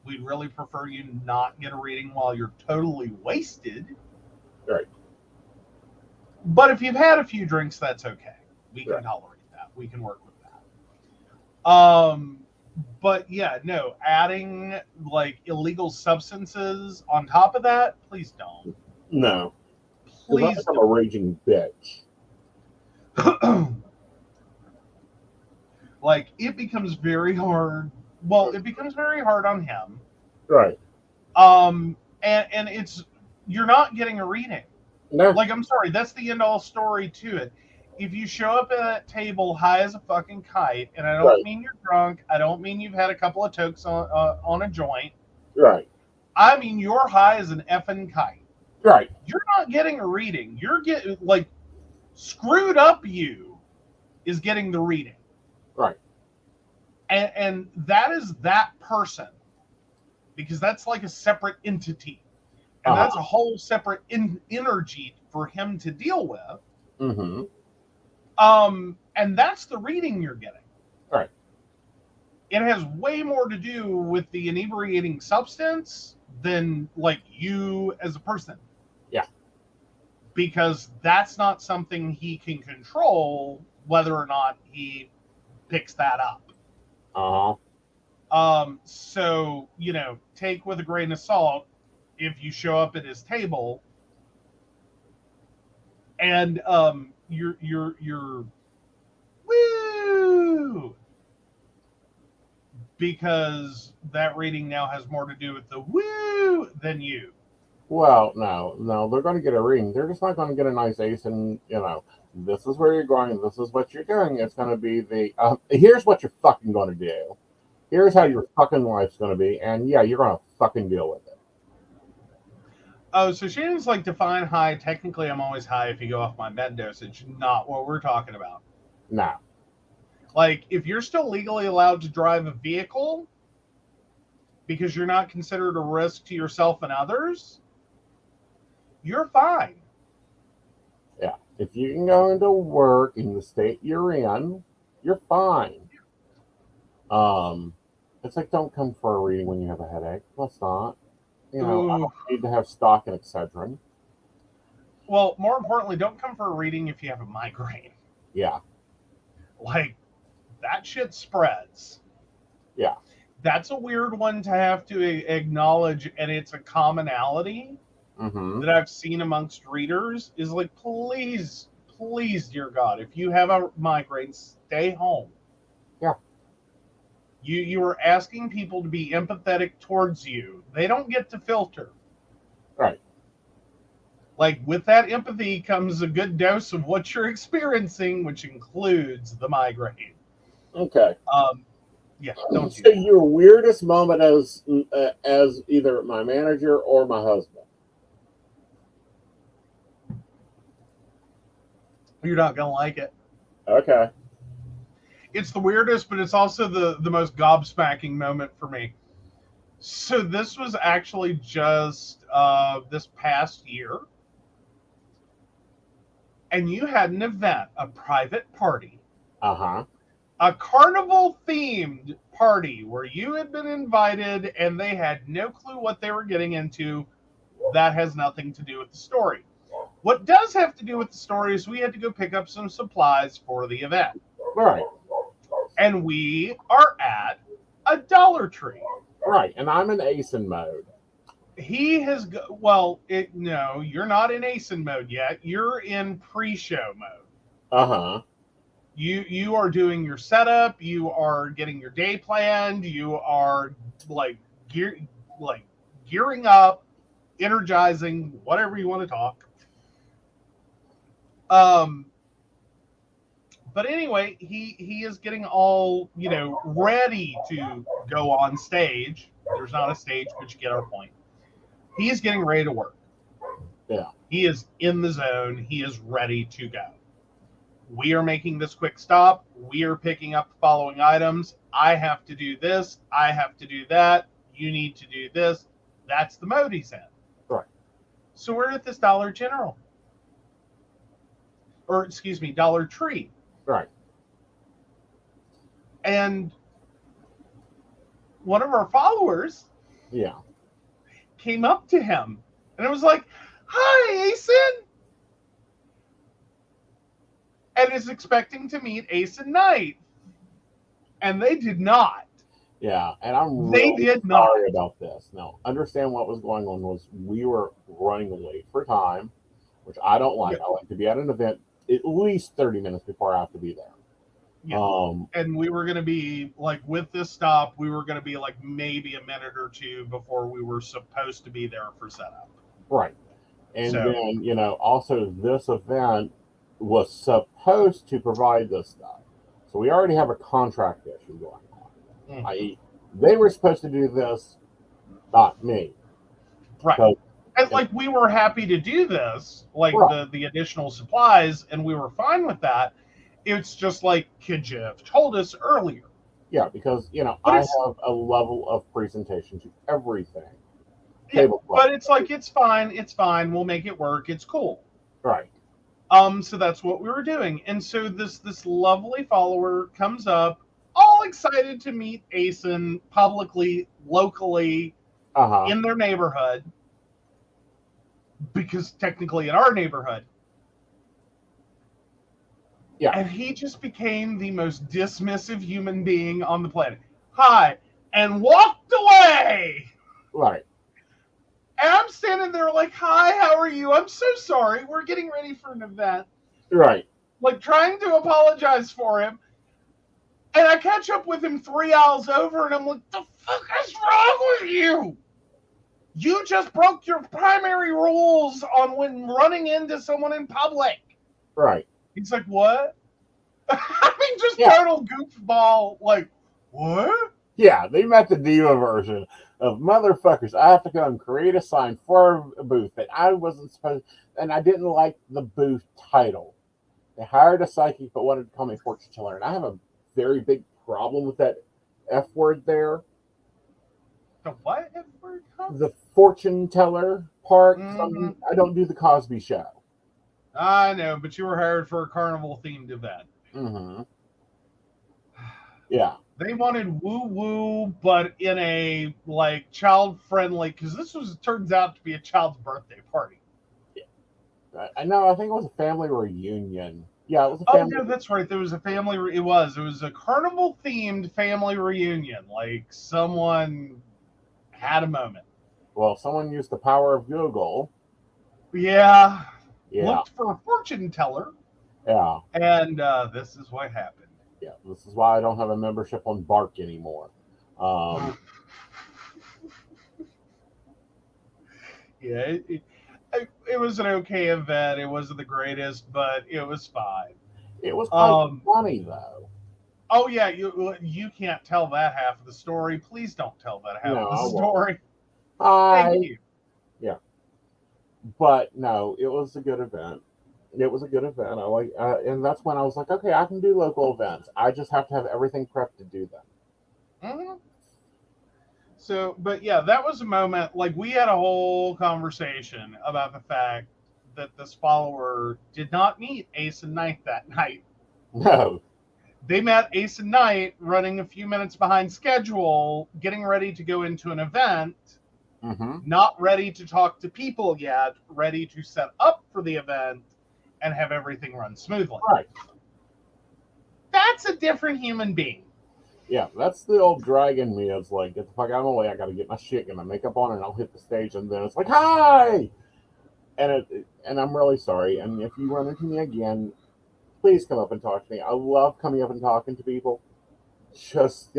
We'd really prefer you not get a reading while you're totally wasted. Right. But if you've had a few drinks, that's okay. We can tolerate that. We can work with that. But yeah, no, adding like illegal substances on top of that, please don't. No. Please I'm a raging bitch. Like it becomes very hard. Well, it becomes very hard on him. Right. And it's you're not getting a reading. No. Like I'm sorry, that's the end all story to it. If you show up at that table high as a fucking kite, and I don't mean you're drunk, I don't mean you've had a couple of tokes on a joint. Right. I mean you're high as an effing kite. Right. You're not getting a reading. You're getting like screwed up. You is getting the reading. Right. And that is that person because that's like a separate entity, and that's a whole separate energy for him to deal with. Mm-hmm. And that's the reading you're getting. Right. It has way more to do with the inebriating substance than like you as a person. Yeah. Because that's not something he can control, whether or not he picks that up. So, take with a grain of salt if you show up at his table and you're woo, because that reading now has more to do with the woo than you. Well, no, they're going to get a reading. They're just not going to get a nice Aeson, this is where you're going, this is what you're doing. It's going to be here's what you're fucking going to do. Here's how your fucking life's going to be. And yeah, you're going to fucking deal with it. Oh, so Shannon's like, define high. Technically, I'm always high if you go off my med dosage. Not what we're talking about. No. Like, if you're still legally allowed to drive a vehicle because you're not considered a risk to yourself and others, you're fine. Yeah. If you can go into work in the state you're in, you're fine. It's like, don't come for a reading when you have a headache. Let's not. I don't need to have stock in Excedrin. Well, more importantly, don't come for a reading if you have a migraine. Yeah. Like, that shit spreads. Yeah. That's a weird one to have to acknowledge, and it's a commonality Mm-hmm. that I've seen amongst readers is like, please, please, dear God, if you have a migraine, stay home. Yeah. You are asking people to be empathetic towards you. They don't get to filter. Right. Like, with that empathy comes a good dose of what you're experiencing, which includes the migraine. Okay. Yeah, don't do So that. your weirdest moment as either my manager or my husband. You're not gonna like it. Okay. It's the weirdest, but it's also the most gobsmacking moment for me. So this was actually just this past year, and you had an event, a private party, Uh-huh. a carnival themed party where you had been invited and they had no clue what they were getting into. That has nothing to do with the story. What does have to do with the story is we had to go pick up some supplies for the event. Right. And we are at a Dollar Tree. Right. And I'm in Aeson mode. He has no, you're not in Aeson mode yet. You're in pre-show mode. Uh-huh. You are doing your setup, you are getting your day planned, you are like gearing up, energizing, whatever you want to talk. But anyway, he is getting all, ready to go on stage. There's not a stage, but you get our point. He is getting ready to work. Yeah. He is in the zone. He is ready to go. We are making this quick stop. We are picking up the following items. I have to do this. I have to do that. You need to do this. That's the mode he's in. Right. So we're at this Dollar General. Or, excuse me, Dollar Tree. Right. And one of our followers came up to him. And it was like, "Hi, Aeson." And is expecting to meet Aeson Knight. And they did not. Yeah, and I'm really sorry about this. Now, understand what was going on was we were running late for time, which I don't like. I like to be at an event at least 30 minutes before I have to be there. Yeah. And we were going to be, like, with this stop, we were going to be, like, maybe a minute or two before we were supposed to be there for setup. Right. And then, also this event was supposed to provide this stuff. So we already have a contract issue going on. Mm-hmm. I.e., they were supposed to do this, not me. Right. So, and like, we were happy to do this, like the additional supplies, and we were fine with that. It's just like, could you have told us earlier? Yeah, because, I have a level of presentation to everything. Yeah, but it's like, it's fine. We'll make it work. It's cool. Right. So that's what we were doing. And so this lovely follower comes up, all excited to meet Aeson publicly, locally, in their neighborhood. Because technically in our neighborhood. Yeah. And he just became the most dismissive human being on the planet. Hi. And walked away. Right. And I'm standing there like, "Hi, how are you? I'm so sorry. We're getting ready for an event." Right. Like, trying to apologize for him. And I catch up with him 3 hours over, and I'm like, "The fuck is wrong with you? You just broke your primary rules on when running into someone in public." Right. He's like, "What?" I mean, just total goofball. Like, what? Yeah, they met the diva version of motherfuckers. I have to go and create a sign for a booth that I wasn't supposed, and I didn't like the booth title. They hired a psychic but wanted to call me fortune teller, and I have a very big problem with that F word there. The what F word? The fortune teller part. Mm-hmm. I don't do the Cosby Show. I know, but you were hired for a carnival themed event. Mm-hmm. Yeah. They wanted woo-woo, but in a, like, child-friendly, because this turns out to be a child's birthday party. Yeah. I know. I think it was a family reunion. Yeah, it was a Oh family. no, that's right. There was a family. It was a carnival themed family reunion. Like someone had a moment. Well, someone used the power of Google. Yeah, Yeah, looked for a fortune teller, yeah, and this is what happened. yeah. This is why I don't have a membership on Bark anymore. Um, Yeah, it was an okay event. It wasn't the greatest, but it was fine. it was kind of Um, funny though. oh yeah, you can't tell that half of the story. Please don't tell that half No, of the I won't. story. Thank Hi. you. Yeah, but no, it was a good event. It was a good event. I like, and that's when I was like, okay, I can do local events. I just have to have everything prepped to do them. hmm So, but yeah, that was a moment. Like we had a whole conversation about the fact that this follower did not meet Aeson Knight that night. No. They met Aeson Knight running a few minutes behind schedule, getting ready to go into an event, Mm-hmm. not ready to talk to people yet, ready to set up for the event and have everything run smoothly. Right. That's a different human being. Yeah, that's the old dragon me. It's like, get the fuck out of the way. I got to get my shit, get my makeup on, and I'll hit the stage. And then it's like, hi, and I'm really sorry. And if you run into me again, please come up and talk to me. I love coming up and talking to people. Just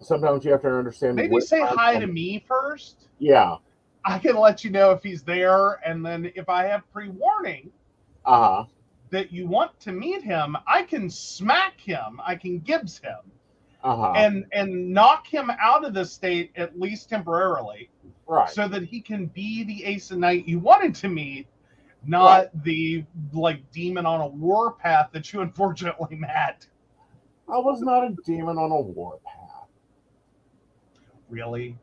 sometimes you have to understand Maybe where say I'm hi to from. me first. Yeah. I can let you know if he's there, and then if I have pre-warning Uh huh. that you want to meet him, I can smack him, I can Gibbs him, Uh huh. and knock him out of the state at least temporarily, Right. so that he can be the Aeson Knight you wanted to meet, Right. not the like demon on a war path that you unfortunately met. I was not a demon on a warpath. Really?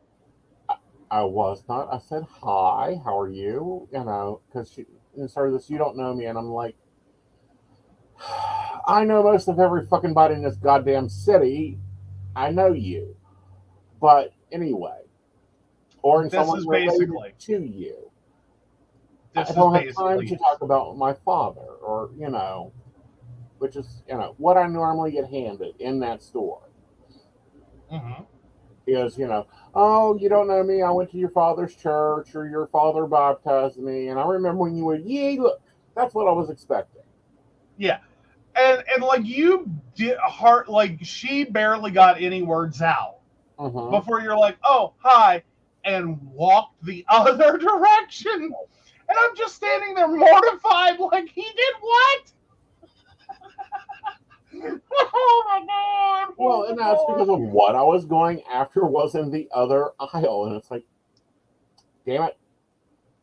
I was not. I said hi. How are you? Because she started this. You don't know me, and I'm like, I know most of every fucking body in this goddamn city. I know you, but anyway, or in This someone is related basically. to you. I This is don't have time basically to yes. talk about my father, or which is what I normally get handed in that store hmm is oh, you don't know me. I went to your father's church, or your father baptized me, and I remember when you were look. That's what I was expecting. Yeah, and like you did heart like she barely got any words out Mm-hmm. before you're like, oh hi, and walked the other direction. And I'm just standing there mortified, like he did what? Oh my god! Well, Oh and my that's because of god! what I was going after was in the other aisle, and it's like, damn it,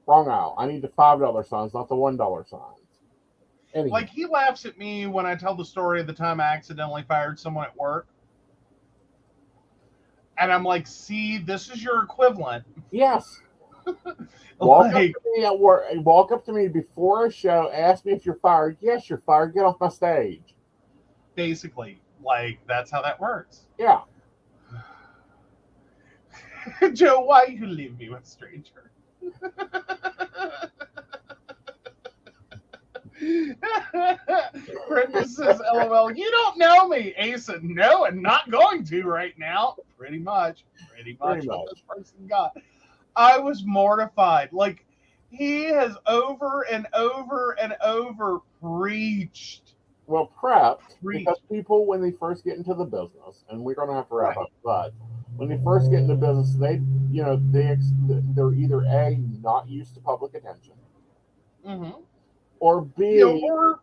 wrong aisle. I need the $5 signs, not the $1 signs. Like Anyhow, he laughs at me when I tell the story of the time I accidentally fired someone at work, and I'm like, see, this is your equivalent. yes, walk up Like to me at work. Walk up to me before a show. Ask me if you're fired. Yes, you're fired. Get off my stage. basically, like that's how that works. Yeah. Joe, why you leave me with a stranger? Brenda says, LOL, you don't know me. Aeson, no, and not going to right now. Pretty Pretty much what this much. person got. I was mortified. Like, he has over and over and over preached. Well, prepped because Preached. people, when they first get into the business, and we're going to have to wrap Right. up, but when they first get into business, they're either a not used to public attention, Mm-hmm. or B, Or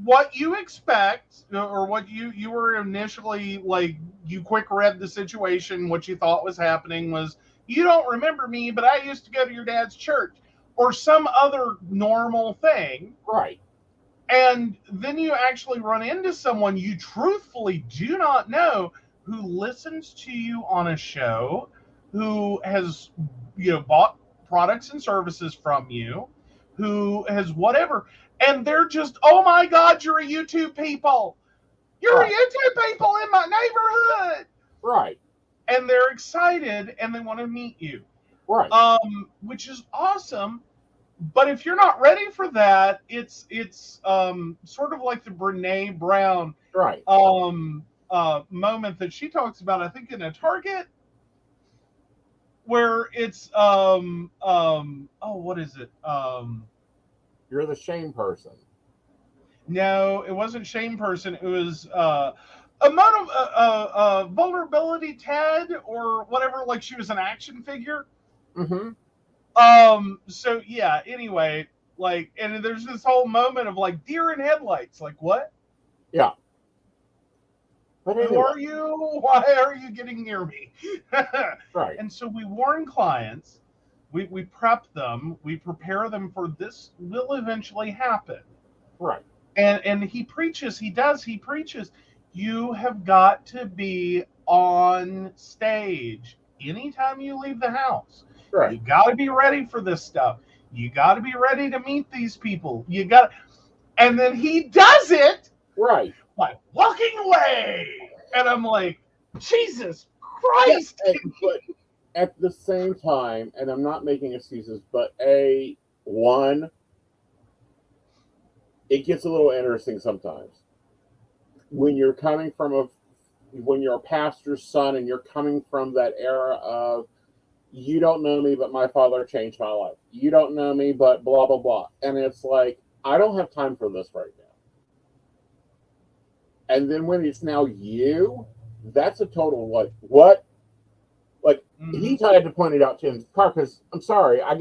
what you expect, or what you were initially like. You quick read the situation. What you thought was happening was you don't remember me, but I used to go to your dad's church, or some other normal thing. right, And then you actually run into someone you truthfully do not know who listens to you on a show, who has bought products and services from you, who has whatever, and they're just, oh my god, you're a YouTube people, you're a right, YouTube people in my neighborhood, right, and they're excited and they want to meet you, right. which is awesome. But if you're not ready for that, it's sort of like the Brene Brown Right. moment that she talks about, I think in a Target, where it's oh, what is it? You're the shame person. No, it wasn't shame person. It was vulnerability Ted or whatever. Like she was an action figure. Mm-hmm. So yeah. Anyway, like, and there's this whole moment of like deer in headlights. Like what? Yeah. But Who anyway. are you? Why are you getting near me? Right. And so we warn clients. We prep them. We prepare them for this will eventually happen. Right. And he preaches, he preaches, you have got to be on stage anytime you leave the house. Right. You got to be ready for this stuff. You got to be ready to meet these people. You got, and then he does it Right. by walking away, and I'm like, Jesus Christ. Yeah, but at the same time, and I'm not making excuses, but one, it gets a little interesting sometimes when you're coming from when you're a pastor's son and you're coming from that era of you don't know me, but my father changed my life. You don't know me, but blah blah blah, and it's like I don't have time for this right now. And then when it's now you, that's a total like what? Like he tried to point it out to him, because I'm sorry, I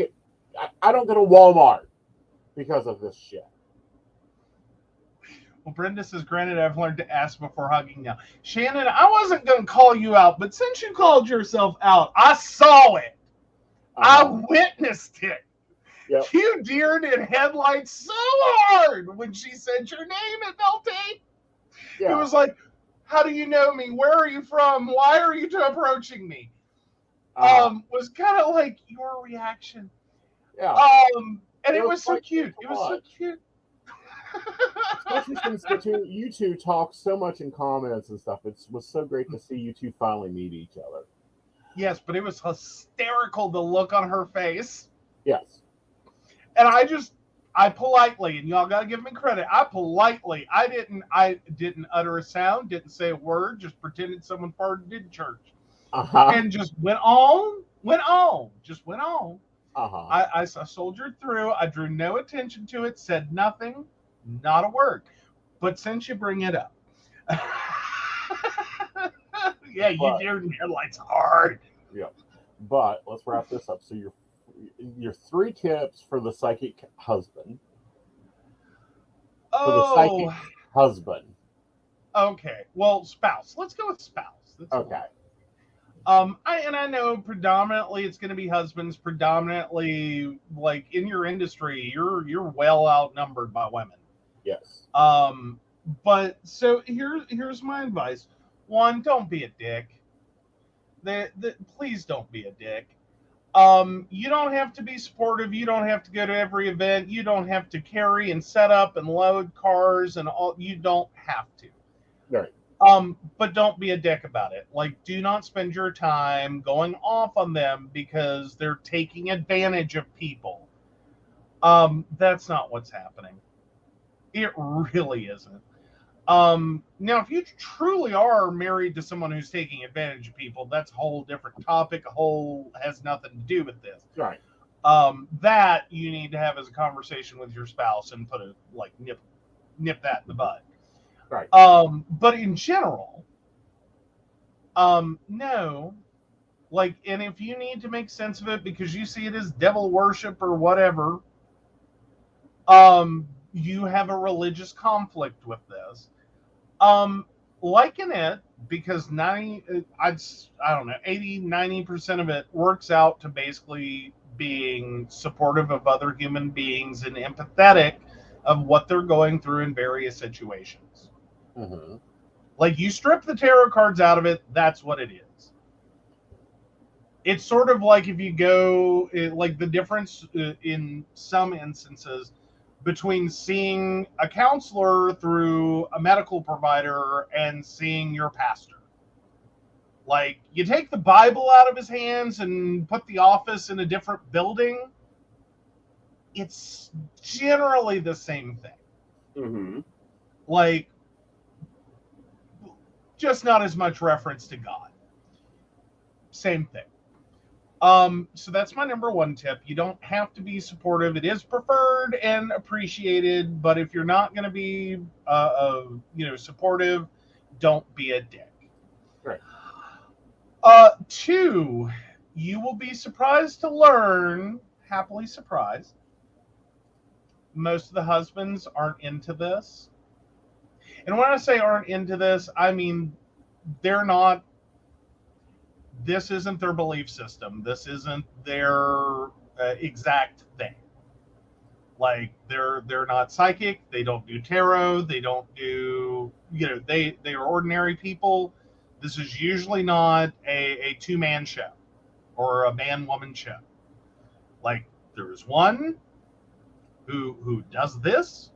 don't go to Walmart because of this shit. Well, Brenda says, granted, I've learned to ask before hugging now. Shannon, I wasn't going to call you out, but since you called yourself out, I saw it. I witnessed it. Yep. You deered in headlights so hard when she said your name at Beltane. Yeah. It was like, how do you know me? Where are you from? Why are you approaching me? Was kind of like your reaction. Yeah. And it was so cute. It was so cute. Especially since you two talk so much in comments and stuff. It was so great to see you two finally meet each other. Yes, but it was hysterical, the look on her face. Yes. And I politely, and y'all got to give me credit, I didn't utter a sound, didn't say a word, just pretended someone farted in church. And just went on. I soldiered through. I drew no attention to it, said nothing, not a word. But since you bring it up, yeah, you deered in headlights hard. Yep. But let's wrap this up. So your 3 tips for the psychic husband. For the psychic husband. Okay. Well, spouse. Let's go with spouse. Okay. I know predominantly it's going to be husbands. Predominantly, like in your industry, you're well outnumbered by women. Yes. But so here's my advice. 1, don't be a dick. Please don't be a dick. You don't have to be supportive. You don't have to go to every event. You don't have to carry and set up and load cars and all. You don't have to. Right. But don't be a dick about it. Like, do not spend your time going off on them because they're taking advantage of people. That's not what's happening. It really isn't. Now, if you truly are married to someone who's taking advantage of people, that's a whole different topic. Has nothing to do with this. Right. That you need to have as a conversation with your spouse and put nip that in the bud. Right. But in general, no. Like, and if you need to make sense of it because you see it as devil worship or whatever, you have a religious conflict with this. Liken it because 80-90% of it works out to basically being supportive of other human beings and empathetic of what they're going through in various situations. Mm-hmm. Like, you strip the tarot cards out of it, that's what it is. It's sort of like if you go, like the difference in some instances between seeing a counselor through a medical provider and seeing your pastor. Like, you take the Bible out of his hands and put the office in a different building, it's generally the same thing. Mm-hmm. Like, just not as much reference to God. Same thing. So that's my number one tip. You don't have to be supportive. It is preferred and appreciated, but if you're not going to be, supportive, don't be a dick. Right. Two, you will be surprised to learn, happily surprised, most of the husbands aren't into this. And when I say aren't into this, I mean they're not. This isn't their belief system. This isn't their exact thing. Like they're not psychic. They don't do tarot. They don't do they are ordinary people. This is usually not a two-man show or a man-woman show. Like there is one who does this,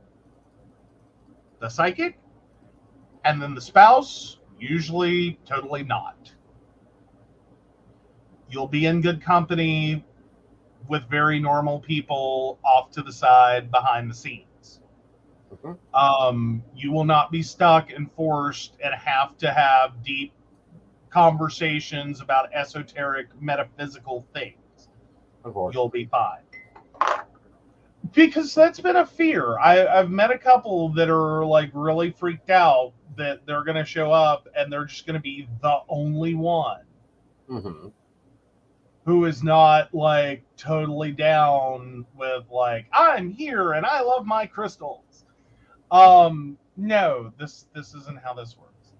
the psychic, and then the spouse usually totally not. You'll be in good company with very normal people off to the side behind the scenes. You will not be stuck and forced and have to have deep conversations about esoteric metaphysical things. You'll be fine. Because that's been a fear. I've met a couple that are like really freaked out that they're going to show up and they're just going to be the only one. Mm-hmm. Who is not like totally down with like I'm here and I love my crystals. No, this isn't how this works.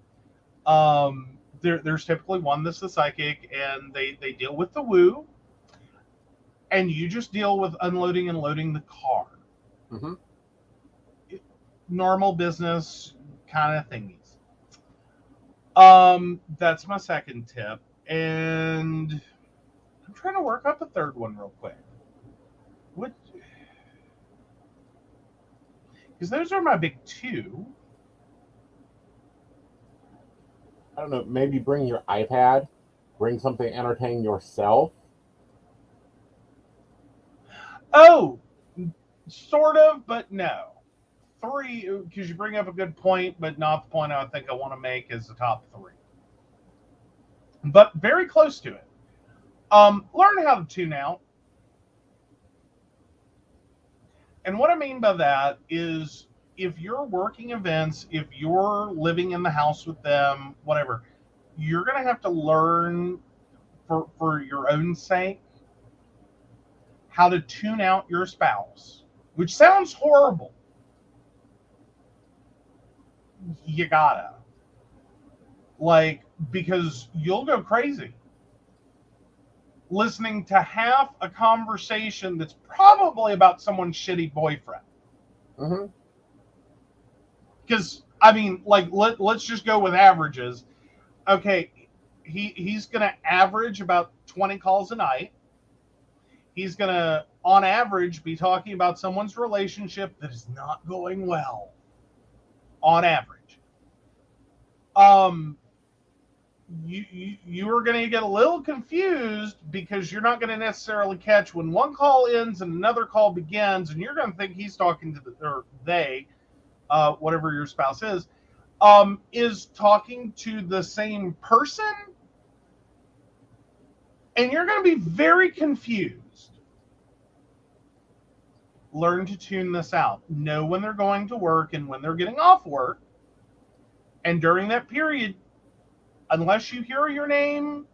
There's typically one that's the psychic and they deal with the woo, and you just deal with unloading and loading the car. Mm-hmm. Normal business kind of thingies. That's my second tip, and I'm trying to work up a third one real quick. What? Because those are my big two. I don't know. Maybe bring your iPad. Bring something to entertain yourself. Oh, sort of, but no. Three, because you bring up a good point, but not the point I think I want to make as the top three. But very close to it. Learn how to tune out. And what I mean by that is if you're working events, if you're living in the house with them, whatever, you're going to have to learn for your own sake how to tune out your spouse, which sounds horrible. You gotta. Like, because you'll go crazy listening to half a conversation that's probably about someone's shitty boyfriend. Mm-hmm. Because, I mean, like, let's just go with averages. Okay, he's going to average about 20 calls a night. He's going to, on average, be talking about someone's relationship that is not going well. On average. You are going to get a little confused because you're not going to necessarily catch when one call ends and another call begins, and you're going to think he's talking to they, whatever your spouse is talking to the same person, and you're going to be very confused. Learn to tune this out. Know when they're going to work and when they're getting off work, and during that period, unless you hear your name,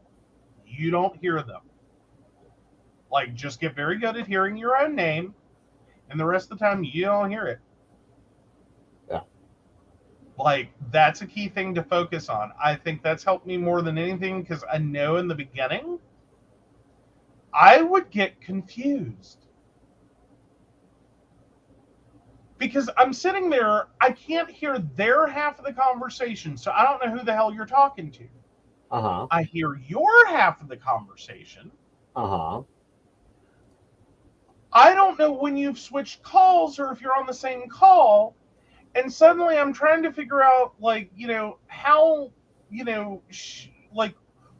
you don't hear them. Like, just get very good at hearing your own name, and the rest of the time, you don't hear it. Yeah. Like, that's a key thing to focus on. I think that's helped me more than anything, because I know in the beginning, I would get confused. Because I'm sitting there, I can't hear their half of the conversation, so I don't know who the hell you're talking to. Uh-huh. I hear your half of the conversation. Uh-huh. I don't know when you've switched calls or if you're on the same call, and suddenly I'm trying to figure out, like, how, like,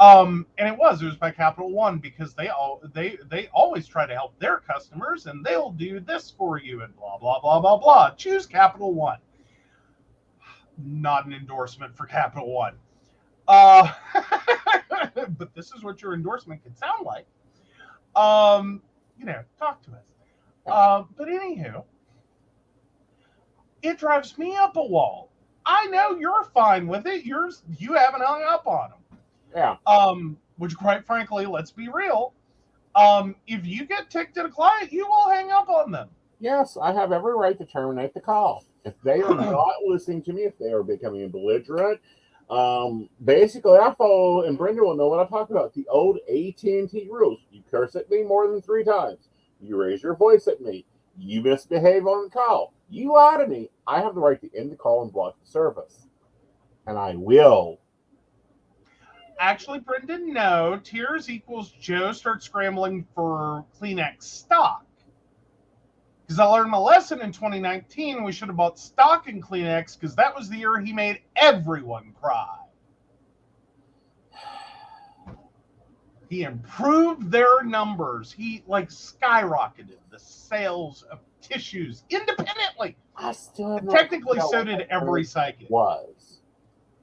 And it was by Capital One, because they always try to help their customers, and they'll do this for you and blah blah blah blah blah. Choose Capital One. Not an endorsement for Capital One. Uh, but this is what your endorsement could sound like. Talk to us. But anywho, it drives me up a wall. I know you're fine with it. You haven't hung up on them. Yeah. Which, quite frankly, let's be real. If you get ticked at a client, you will hang up on them. Yes, I have every right to terminate the call. If they are not listening to me, if they are becoming belligerent, basically I follow, and Brenda will know what I'm talking about, the old AT&T rules. You curse at me more than 3 times. You raise your voice at me. You misbehave on the call. You lie to me. I have the right to end the call and block the service. And I will. Actually, Brendan, no. Tears equals Joe starts scrambling for Kleenex stock. Because I learned my lesson in 2019. We should have bought stock in Kleenex, because that was the year he made everyone cry. He improved their numbers. He skyrocketed the sales of tissues independently. I still have technically, so did every psychic. Was.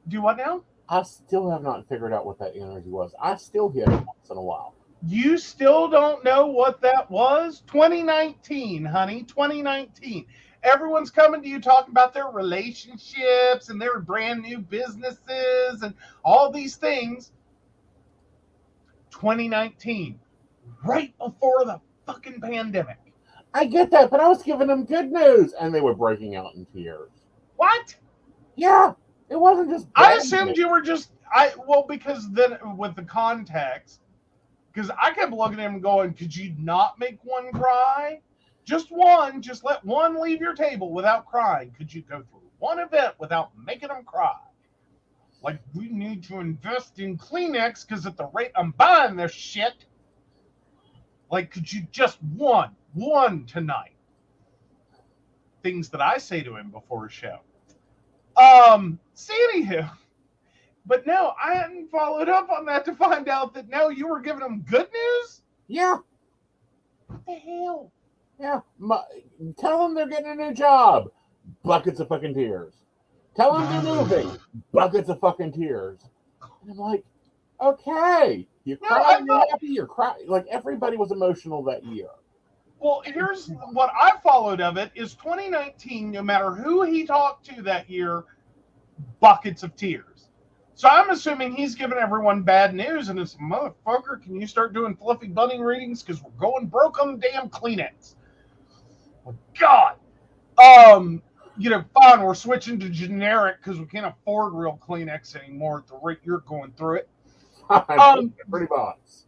Do what now? I still have not figured out what that energy was. I still hear it once in a while. You still don't know what that was? 2019, honey. 2019. Everyone's coming to you talking about their relationships and their brand new businesses and all these things. 2019. Right before the fucking pandemic. I get that, but I was giving them good news, and they were breaking out in tears. What? Yeah. It wasn't just. I assumed you were just. Because then with the context, because I kept looking at him going, could you not make one cry? Just one. Just let one leave your table without crying. Could you go through one event without making them cry? Like, we need to invest in Kleenex because at the rate I'm buying this shit. Like, could you just one tonight? Things that I say to him before a show. Anywho, but no, I hadn't followed up on that to find out that no, you were giving them good news? Yeah. What the hell? Yeah. Tell them they're getting a new job. Buckets of fucking tears. Tell them they're moving. Buckets of fucking tears. And I'm like, okay. You're crying, you're happy, you're crying. Like, everybody was emotional that year. Well, here's what I followed of it is 2019, no matter who he talked to that year, buckets of tears. So I'm assuming he's giving everyone bad news, and it's, motherfucker, can you start doing fluffy bunny readings? Because we're going broke on the damn Kleenex. Oh, God. Fine, we're switching to generic because we can't afford real Kleenex anymore at the rate you're going through it. Pretty box.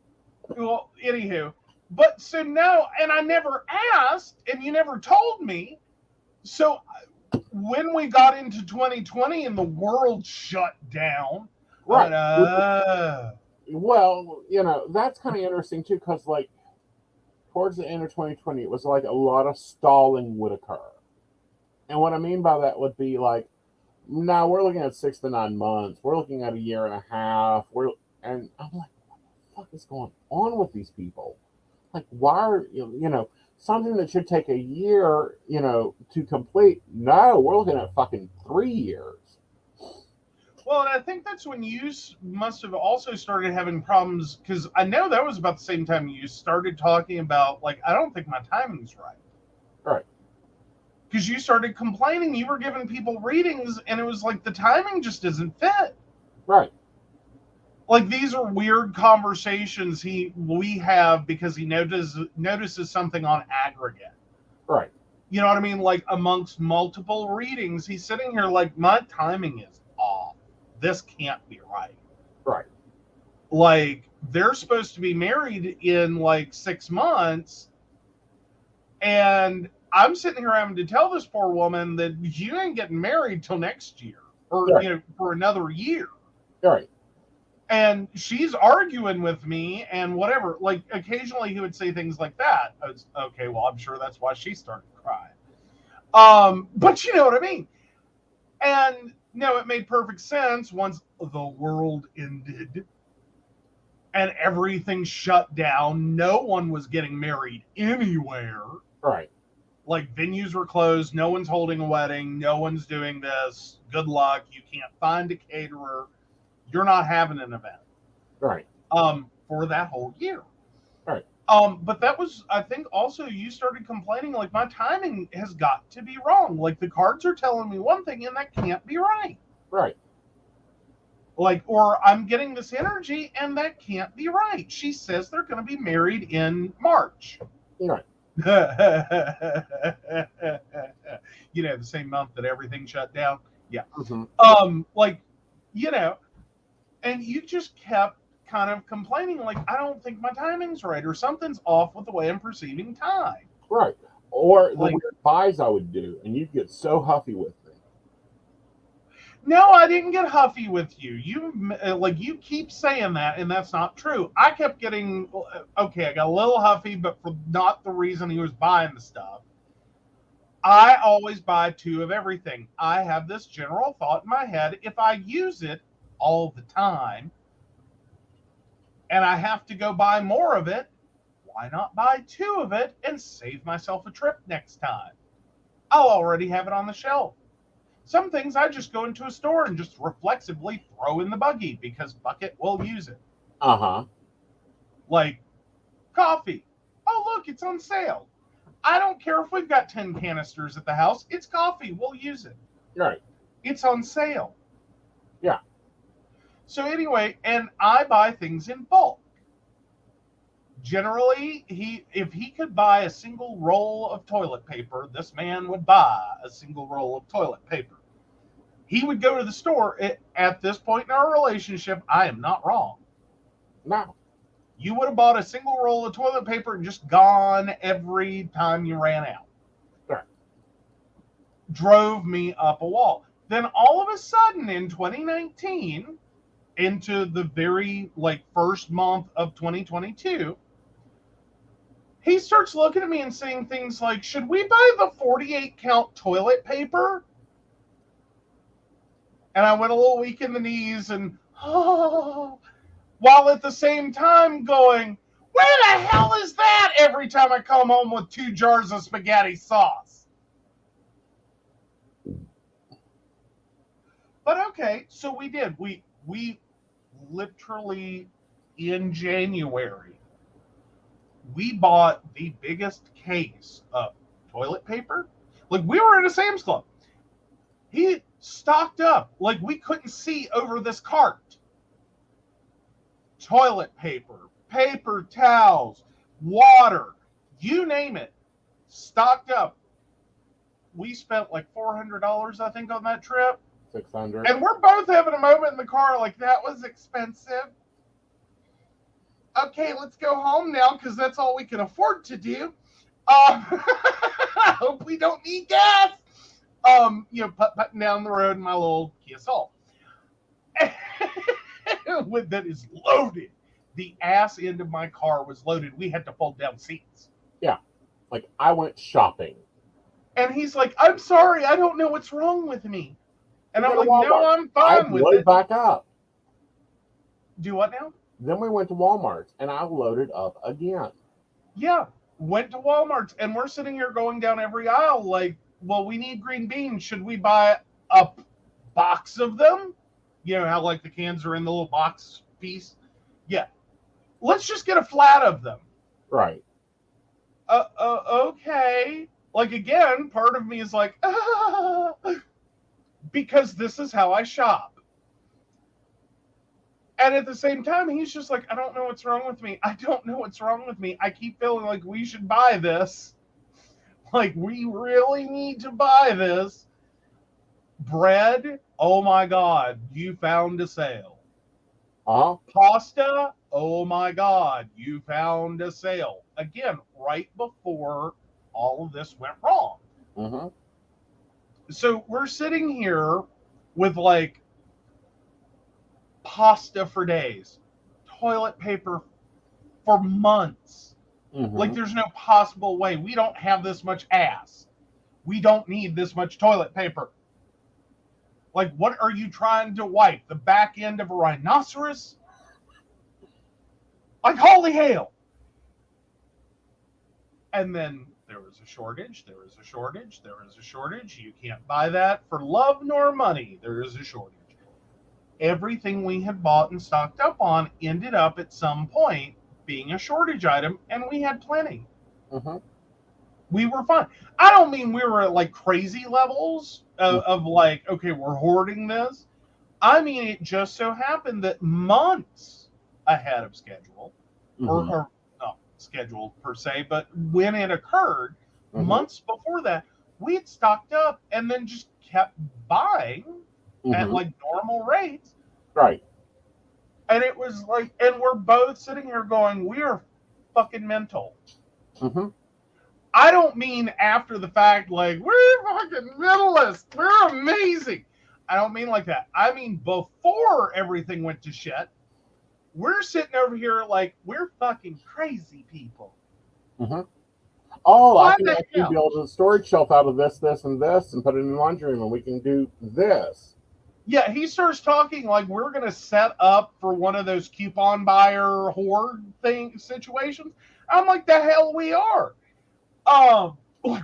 Well, anywho. But so now, and I never asked, and you never told me. So when we got into 2020 and the world shut down, right? Well, that's kind of interesting too, because towards the end of 2020, it was like a lot of stalling would occur, and what I mean by that would be like, now we're looking at 6 to 9 months, we're looking at a year and a half, and I'm like, what the fuck is going on with these people? Like, why are something that should take a year, to complete? No, we're looking at fucking 3 years. Well, and I think that's when you must have also started having problems, because I know that was about the same time you started talking about, like, I don't think my timing's right. Right. Because you started complaining, you were giving people readings, and it was like the timing just doesn't fit. Right. Like, these are weird conversations we have because he notices something on aggregate. Right. You know what I mean? Like, amongst multiple readings, he's sitting here like, my timing is off. This can't be right. Right. Like, they're supposed to be married in, 6 months, and I'm sitting here having to tell this poor woman that you ain't getting married till next year, or, right. For another year. Right. And she's arguing with me and whatever. Like, occasionally he would say things like that. I was, okay, well, I'm sure that's why she started crying. But you know what I mean? And no, it made perfect sense once the world ended. and everything shut down. No one was getting married anywhere. Right. Like, venues were closed. No one's holding a wedding. No one's doing this. Good luck. You can't find a caterer. You're not having an event. Right. For that whole year. Right. But that was, I think, also you started complaining, like, my timing has got to be wrong. Like, the cards are telling me one thing, and that can't be right. Right. Like, or I'm getting this energy, and that can't be right. She says they're going to be married in March. Right. You know, the same month that everything shut down. Yeah. Mm-hmm. Like, you know, and you just kept kind of complaining, like, I don't think my timing's right, or something's off with the way I'm perceiving time. Right. Or the Like, weird buys I would do, and you'd get so huffy with me. no, I didn't get huffy with you. You keep saying that, and that's not true. I kept getting, okay, I got a little huffy, but for not the reason he was buying the stuff. I always buy 2 of everything. I have this general thought in my head, if I use it all the time, and I have to go buy more of it, why not buy 2 of it and save myself a trip next time? I'll already have it on the shelf. Some things I just go into a store and just reflexively throw in the buggy because Bucket will use it. Uh-huh. Like coffee. Oh, look, it's on sale. I don't care if we've got 10 canisters at the house. It's coffee. We'll use it. Right. It's on sale. Yeah. So anyway, and I buy things in bulk. Generally, if he could buy a single roll of toilet paper, this man would buy a single roll of toilet paper. He would go to the store. At this point in our relationship, I am not wrong. No. You would have bought a single roll of toilet paper and just gone every time you ran out. Right. Drove me up a wall. Then all of a sudden in 2019, into the very first month of 2022, he starts looking at me and saying things like, should we buy the 48 count toilet paper? And I went a little weak in the knees and, oh, while at the same time going, where the hell is that every time I come home with 2 jars of spaghetti sauce? But okay, so we did. We literally, in January, we bought the biggest case of toilet paper. Like, we were at a Sam's Club. He stocked up. Like, we couldn't see over this cart. Toilet paper, paper towels, water, you name it, stocked up. We spent like $400, I think, on that trip. 600. And we're both having a moment in the car like, that was expensive. Okay, let's go home now because that's all we can afford to do. I hope we don't need gas. Putting down the road in my little Kia Soul. That is loaded. The ass end of my car was loaded. We had to fold down seats. Yeah. Like, I went shopping. And he's like, I'm sorry, I don't know what's wrong with me. And I'm like, no, I'm fine with it. Back up. Do what now? Then we went to Walmart, and I loaded up again. Yeah, went to Walmart, and we're sitting here going down every aisle like, well, we need green beans. Should we buy a box of them? You know how like the cans are in the little box piece? Yeah. Let's just get a flat of them. Right. Okay. Like, again, part of me is like, because this is how I shop. And at the same time, he's just like, I don't know what's wrong with me. I don't know what's wrong with me. I keep feeling like we should buy this. Like, we really need to buy this. Bread, oh my God, you found a sale. Pasta, oh my God, you found a sale. Again, right before all of this went wrong. Mm-hmm. So we're sitting here with like pasta for days, toilet paper for months. Mm-hmm. Like, there's no possible way. We don't have this much ass. We don't need this much toilet paper. Like, what are you trying to wipe? The back end of a rhinoceros? Like, holy hell. And then there was a shortage, there was a shortage, there was a shortage. You can't buy that for love nor money. There is a shortage. Everything we had bought and stocked up on ended up at some point being a shortage item, and we had plenty. Mm-hmm. We were fine. I don't mean we were at like crazy levels of like, okay, we're hoarding this. I mean, it just so happened that months ahead of schedule, or not scheduled per se, but when it occurred, months before that, we had stocked up and then just kept buying at like normal rates. Right. And it was like, and we're both sitting here going, we are fucking mental. Mm-hmm. I don't mean after the fact, like, we're fucking mentalists. We're amazing. I don't mean like that. I mean before everything went to shit, we're sitting over here like, we're fucking crazy people. Mm-hmm. Oh, Why I can actually build a storage shelf out of this, this, and this and put it in the laundry room, and we can do this. Yeah, he starts talking like we're going to set up for one of those coupon buyer hoard thing situations. I'm like, the hell we are.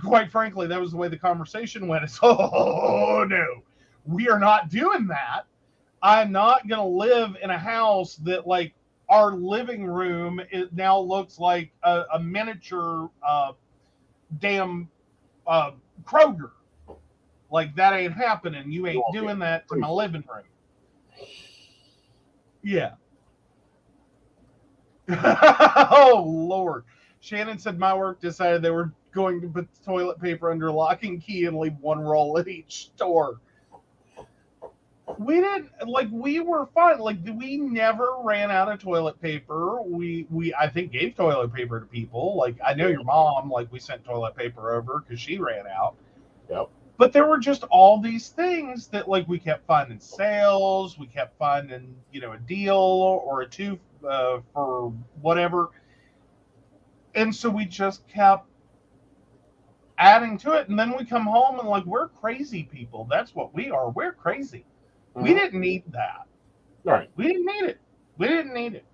Quite frankly, that was the way the conversation went. It's, oh, no, we are not doing that. I'm not going to live in a house that, like, our living room, it now looks like a miniature damn Kroger. Like, that ain't happening. You ain't doing that to my living room. Yeah. Oh, Lord. Shannon said my work decided they were going to put the toilet paper under lock and key and leave one roll at each store. We didn't, like, we were fine. Like, we never ran out of toilet paper. We I think, gave toilet paper to people. Like, I know your mom, like, we sent toilet paper over because she ran out. Yep. But there were just all these things that, like, we kept finding sales. We kept finding, you know, a deal or a two for whatever. And so we just kept adding to it. And then we come home and, like, we're crazy people. That's what we are. We're crazy. We didn't need that. Right. We didn't need it. We didn't need it.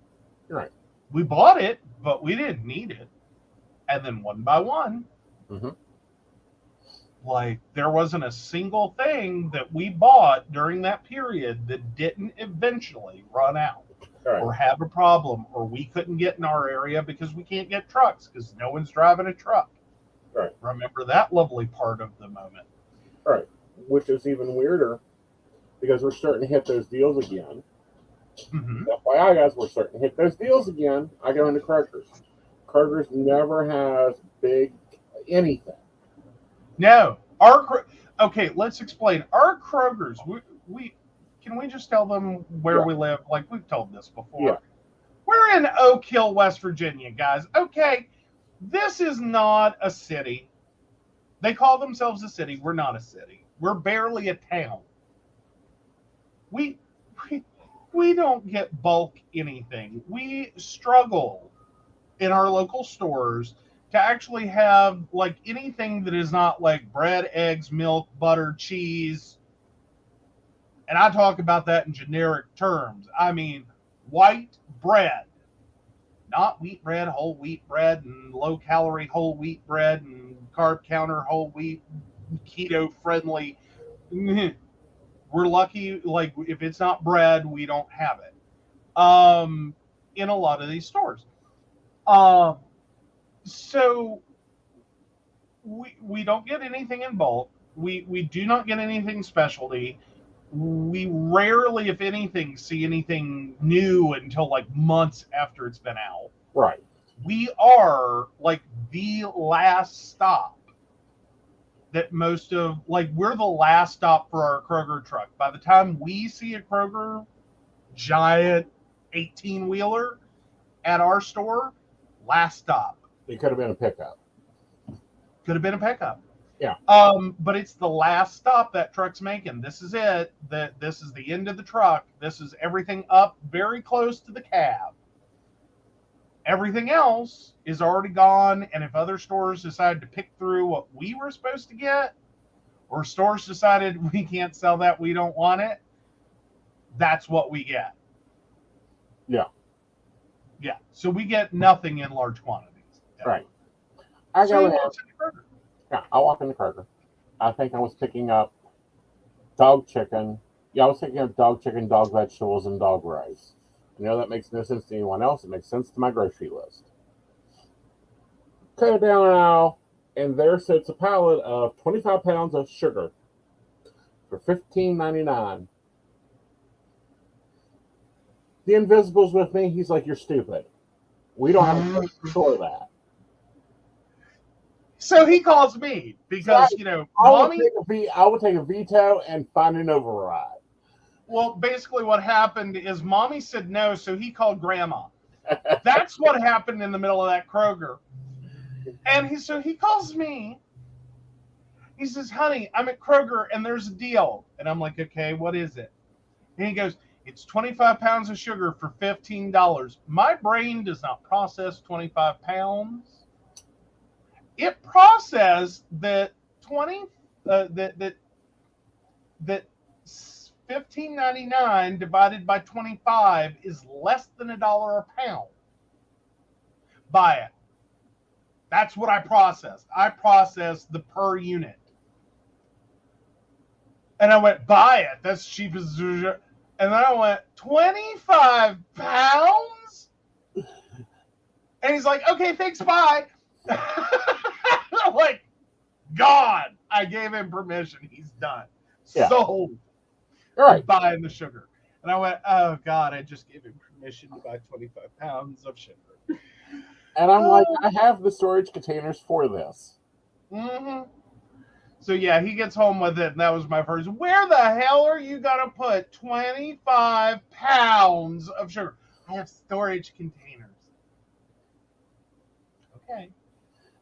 Right. We bought it, but we didn't need it. And then one by one, like, there wasn't a single thing that we bought during that period that didn't eventually run out or have a problem, or we couldn't get in our area because we can't get trucks because no one's driving a truck. Right. Remember that lovely part of the moment. Right. Which is even weirder because we're starting to hit those deals again. FYI, guys, we're starting to hit those deals again. I go into Kroger's. Kroger's never has big anything. No. Okay, let's explain. Our Kroger's, we can we just tell them where we live? Like, we've told this before. Yeah. We're in Oak Hill, West Virginia, guys. Okay, this is not a city. They call themselves a city. We're not a city. We're barely a town. We don't get bulk anything. We struggle in our local stores to actually have, like, anything that is not like bread, eggs, milk, butter, cheese. And I talk about that in generic terms. I mean, white bread, not wheat bread, whole wheat bread, and low calorie whole wheat bread, and carb counter whole wheat, keto friendly. We're lucky, like, if it's not bread, we don't have it in a lot of these stores. So we don't get anything in bulk. We do not get anything specialty. We rarely, if anything, see anything new until, like, months after it's been out. Right. We are, like, the last stop that most of, like, we're the last stop for our Kroger truck. By the time we see a Kroger giant 18-wheeler at our store, last stop. It could have been a pickup. Could have been a pickup. Yeah. But it's the last stop that truck's making. This is it. This is the end of the truck. This is everything up very close to the cab. Everything else is already gone. And if other stores decided to pick through what we were supposed to get, or stores decided we can't sell that, we don't want it, that's what we get. Yeah. Yeah. So we get nothing in large quantities. Yeah. Right. I So go he in. walks into Kroger. Yeah, I walk into Kroger. I think I was picking up dog chicken. Yeah, I was picking up dog chicken, dog vegetables, and dog rice. I know that makes no sense to anyone else. It makes sense to my grocery list. Go down an aisle, and there sits a pallet of 25 pounds of sugar for $15.99. The Invisible's with me. He's like, "You're stupid. We don't have a place to store that." So he calls me because, mommy. I would take a veto and find an override. Well, basically what happened is mommy said no, so he called grandma. That's what happened in the middle of that Kroger. And he calls me. He says, "Honey, I'm at Kroger and there's a deal." And I'm like, "Okay, what is it?" And he goes, "It's 25 pounds of sugar for $15. My brain does not process 25 pounds. It processed that that $15.99 divided by 25 is less than $1 a pound. Buy it." That's what I processed. I processed the per unit. And I went, "Buy it. That's cheap as usual." And then I went, 25 pounds? And he's like, "Okay, thanks, bye." I'm like, God, I gave him permission. He's done. Yeah. Sold. All right. Buying the sugar. And I went, "Oh, God, I just gave him permission to buy 25 pounds of sugar." And I'm like, I have the storage containers for this. Mm-hmm. So, yeah, he gets home with it, and that was my first. Where the hell are you going to put 25 pounds of sugar? I have storage containers. Okay.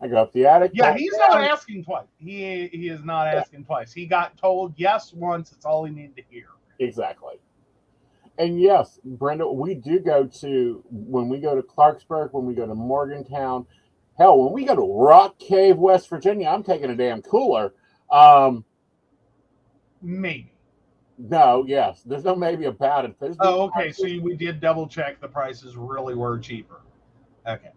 I go up the attic. Yeah, he's not asking twice. He is not asking twice. He got told yes once. It's all he needed to hear. Exactly. And yes, Brenda, we do go to, when we go to Clarksburg, when we go to Morgantown, hell, when we go to Rock Cave, West Virginia, I'm taking a damn cooler. Maybe. No, yes. There's no maybe about it. Okay. So we did double check. The prices really were cheaper. Okay.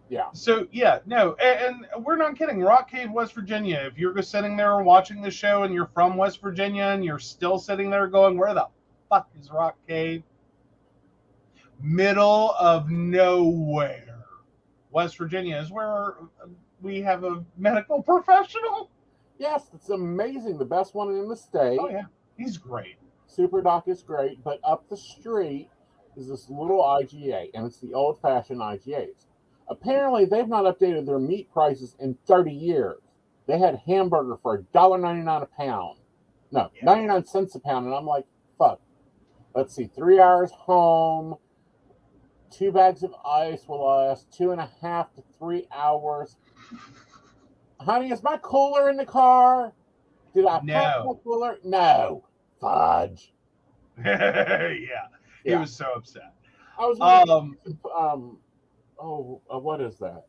Yeah. So, yeah, no. And we're not kidding. Rock Cave, West Virginia. If you're just sitting there watching the show and you're from West Virginia and you're still sitting there going, "Where the fuck is Rock Cave?" Middle of nowhere. West Virginia is where we have a medical professional. Yes, it's amazing. The best one in the state. Oh, yeah. He's great. Super Doc is great, but up the street is this little IGA, and it's the old-fashioned IGAs. Apparently, they've not updated their meat prices in 30 years. They had hamburger for $1.99 a pound. No, 99 cents a pound, and I'm like, fuck. Let's see, 3 hours home, 2 bags of ice will last 2.5 to 3 hours. Honey, is my cooler in the car? Did I pack my cooler? No. Fudge. Yeah. He was so upset. I was what is that?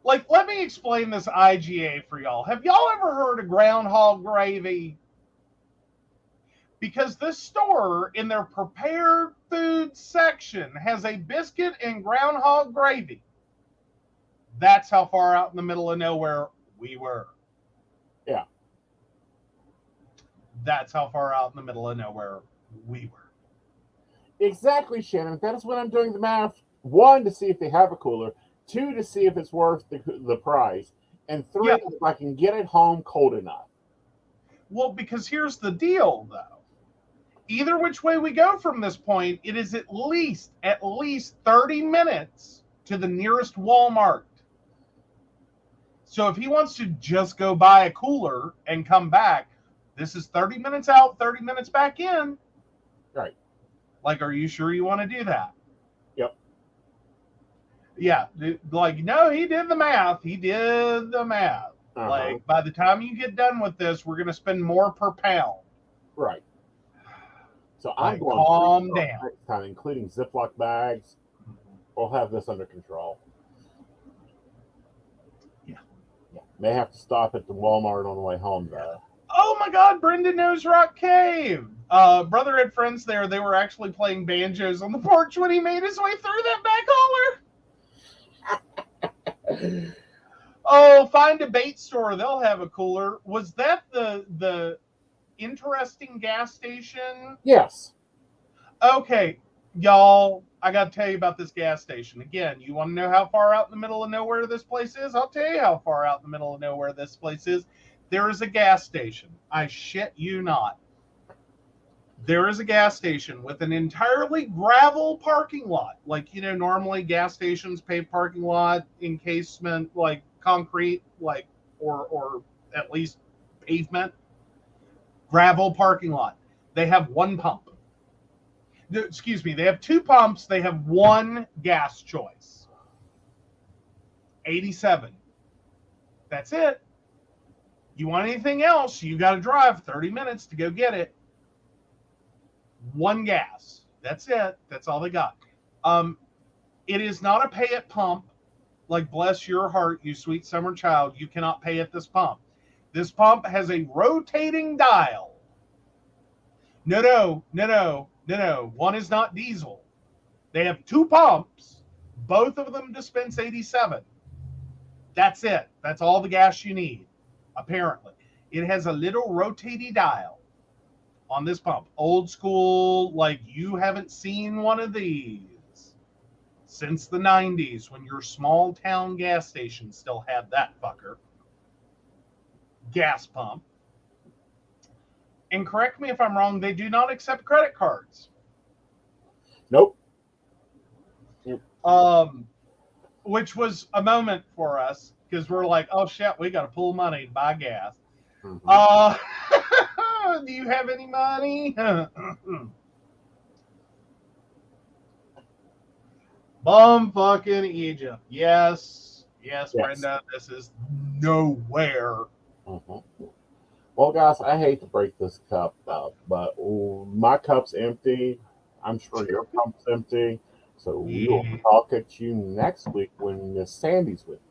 Like, let me explain this IGA for y'all. Have y'all ever heard of groundhog gravy? Because this store in their prepared food section has a biscuit and groundhog gravy. That's how far out in the middle of nowhere we were. Yeah. That's how far out in the middle of nowhere we were. Exactly, Shannon. That is when I'm doing the math. 1, to see if they have a cooler. 2, to see if it's worth the price. And 3, if I can get it home cold enough. Well, because here's the deal, though. Either which way we go from this point, it is at least 30 minutes to the nearest Walmart. So if he wants to just go buy a cooler and come back, this is 30 minutes out, 30 minutes back in. Right. Like, are you sure you want to do that? Yep. Yeah. Like, no, he did the math. Like, by the time you get done with this, we're going to spend more per pound. Right. So like, I'm going calm down. Next time, including Ziploc bags. We'll have this under control. Yeah. May have to stop at the Walmart on the way home, though. Oh my God, Brenda knows Rock Cave. Brother had friends there. They were actually playing banjos on the porch when he made his way through that back holler. Oh, find a bait store. They'll have a cooler. Was that the interesting gas station? Yes. Okay, y'all, I got to tell you about this gas station. Again, you want to know how far out in the middle of nowhere this place is? I'll tell you how far out in the middle of nowhere this place is. There is a gas station. I shit you not. There is a gas station with an entirely gravel parking lot. Like, you know, normally gas stations, paved parking lot, encasement, like concrete, like, or at least pavement, gravel parking lot. They have one pump. Excuse me, they have two pumps. They have one gas choice. 87. That's it. You want anything else, you got to drive 30 minutes to go get it. One gas. That's it. That's all they got. It is not a pay at pump. Like, bless your heart, you sweet summer child. You cannot pay at this pump. This pump has a rotating dial. No. One is not diesel. They have two pumps. Both of them dispense 87. That's it. That's all the gas you need, apparently. It has a little rotating dial on this pump. Old school, like you haven't seen one of these since the 90s when your small town gas station still had that fucker. Gas pump. And correct me if I'm wrong, they do not accept credit cards. Nope. Which was a moment for us because we're like, oh shit, we got to pull money to buy gas. Mm-hmm. Do you have any money? Bum fucking Egypt. Yes, Brenda, this is nowhere. Mm-hmm. Well, guys, I hate to break this cup up, but my cup's empty. I'm sure your cup's empty. So we will talk at you next week when Miss Sandy's with me.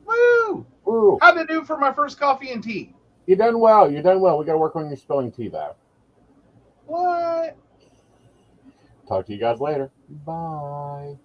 Woo! Woo! How'd I do for my first coffee and tea? You done well. We got to work on your spilling tea, though. What? Talk to you guys later. Bye.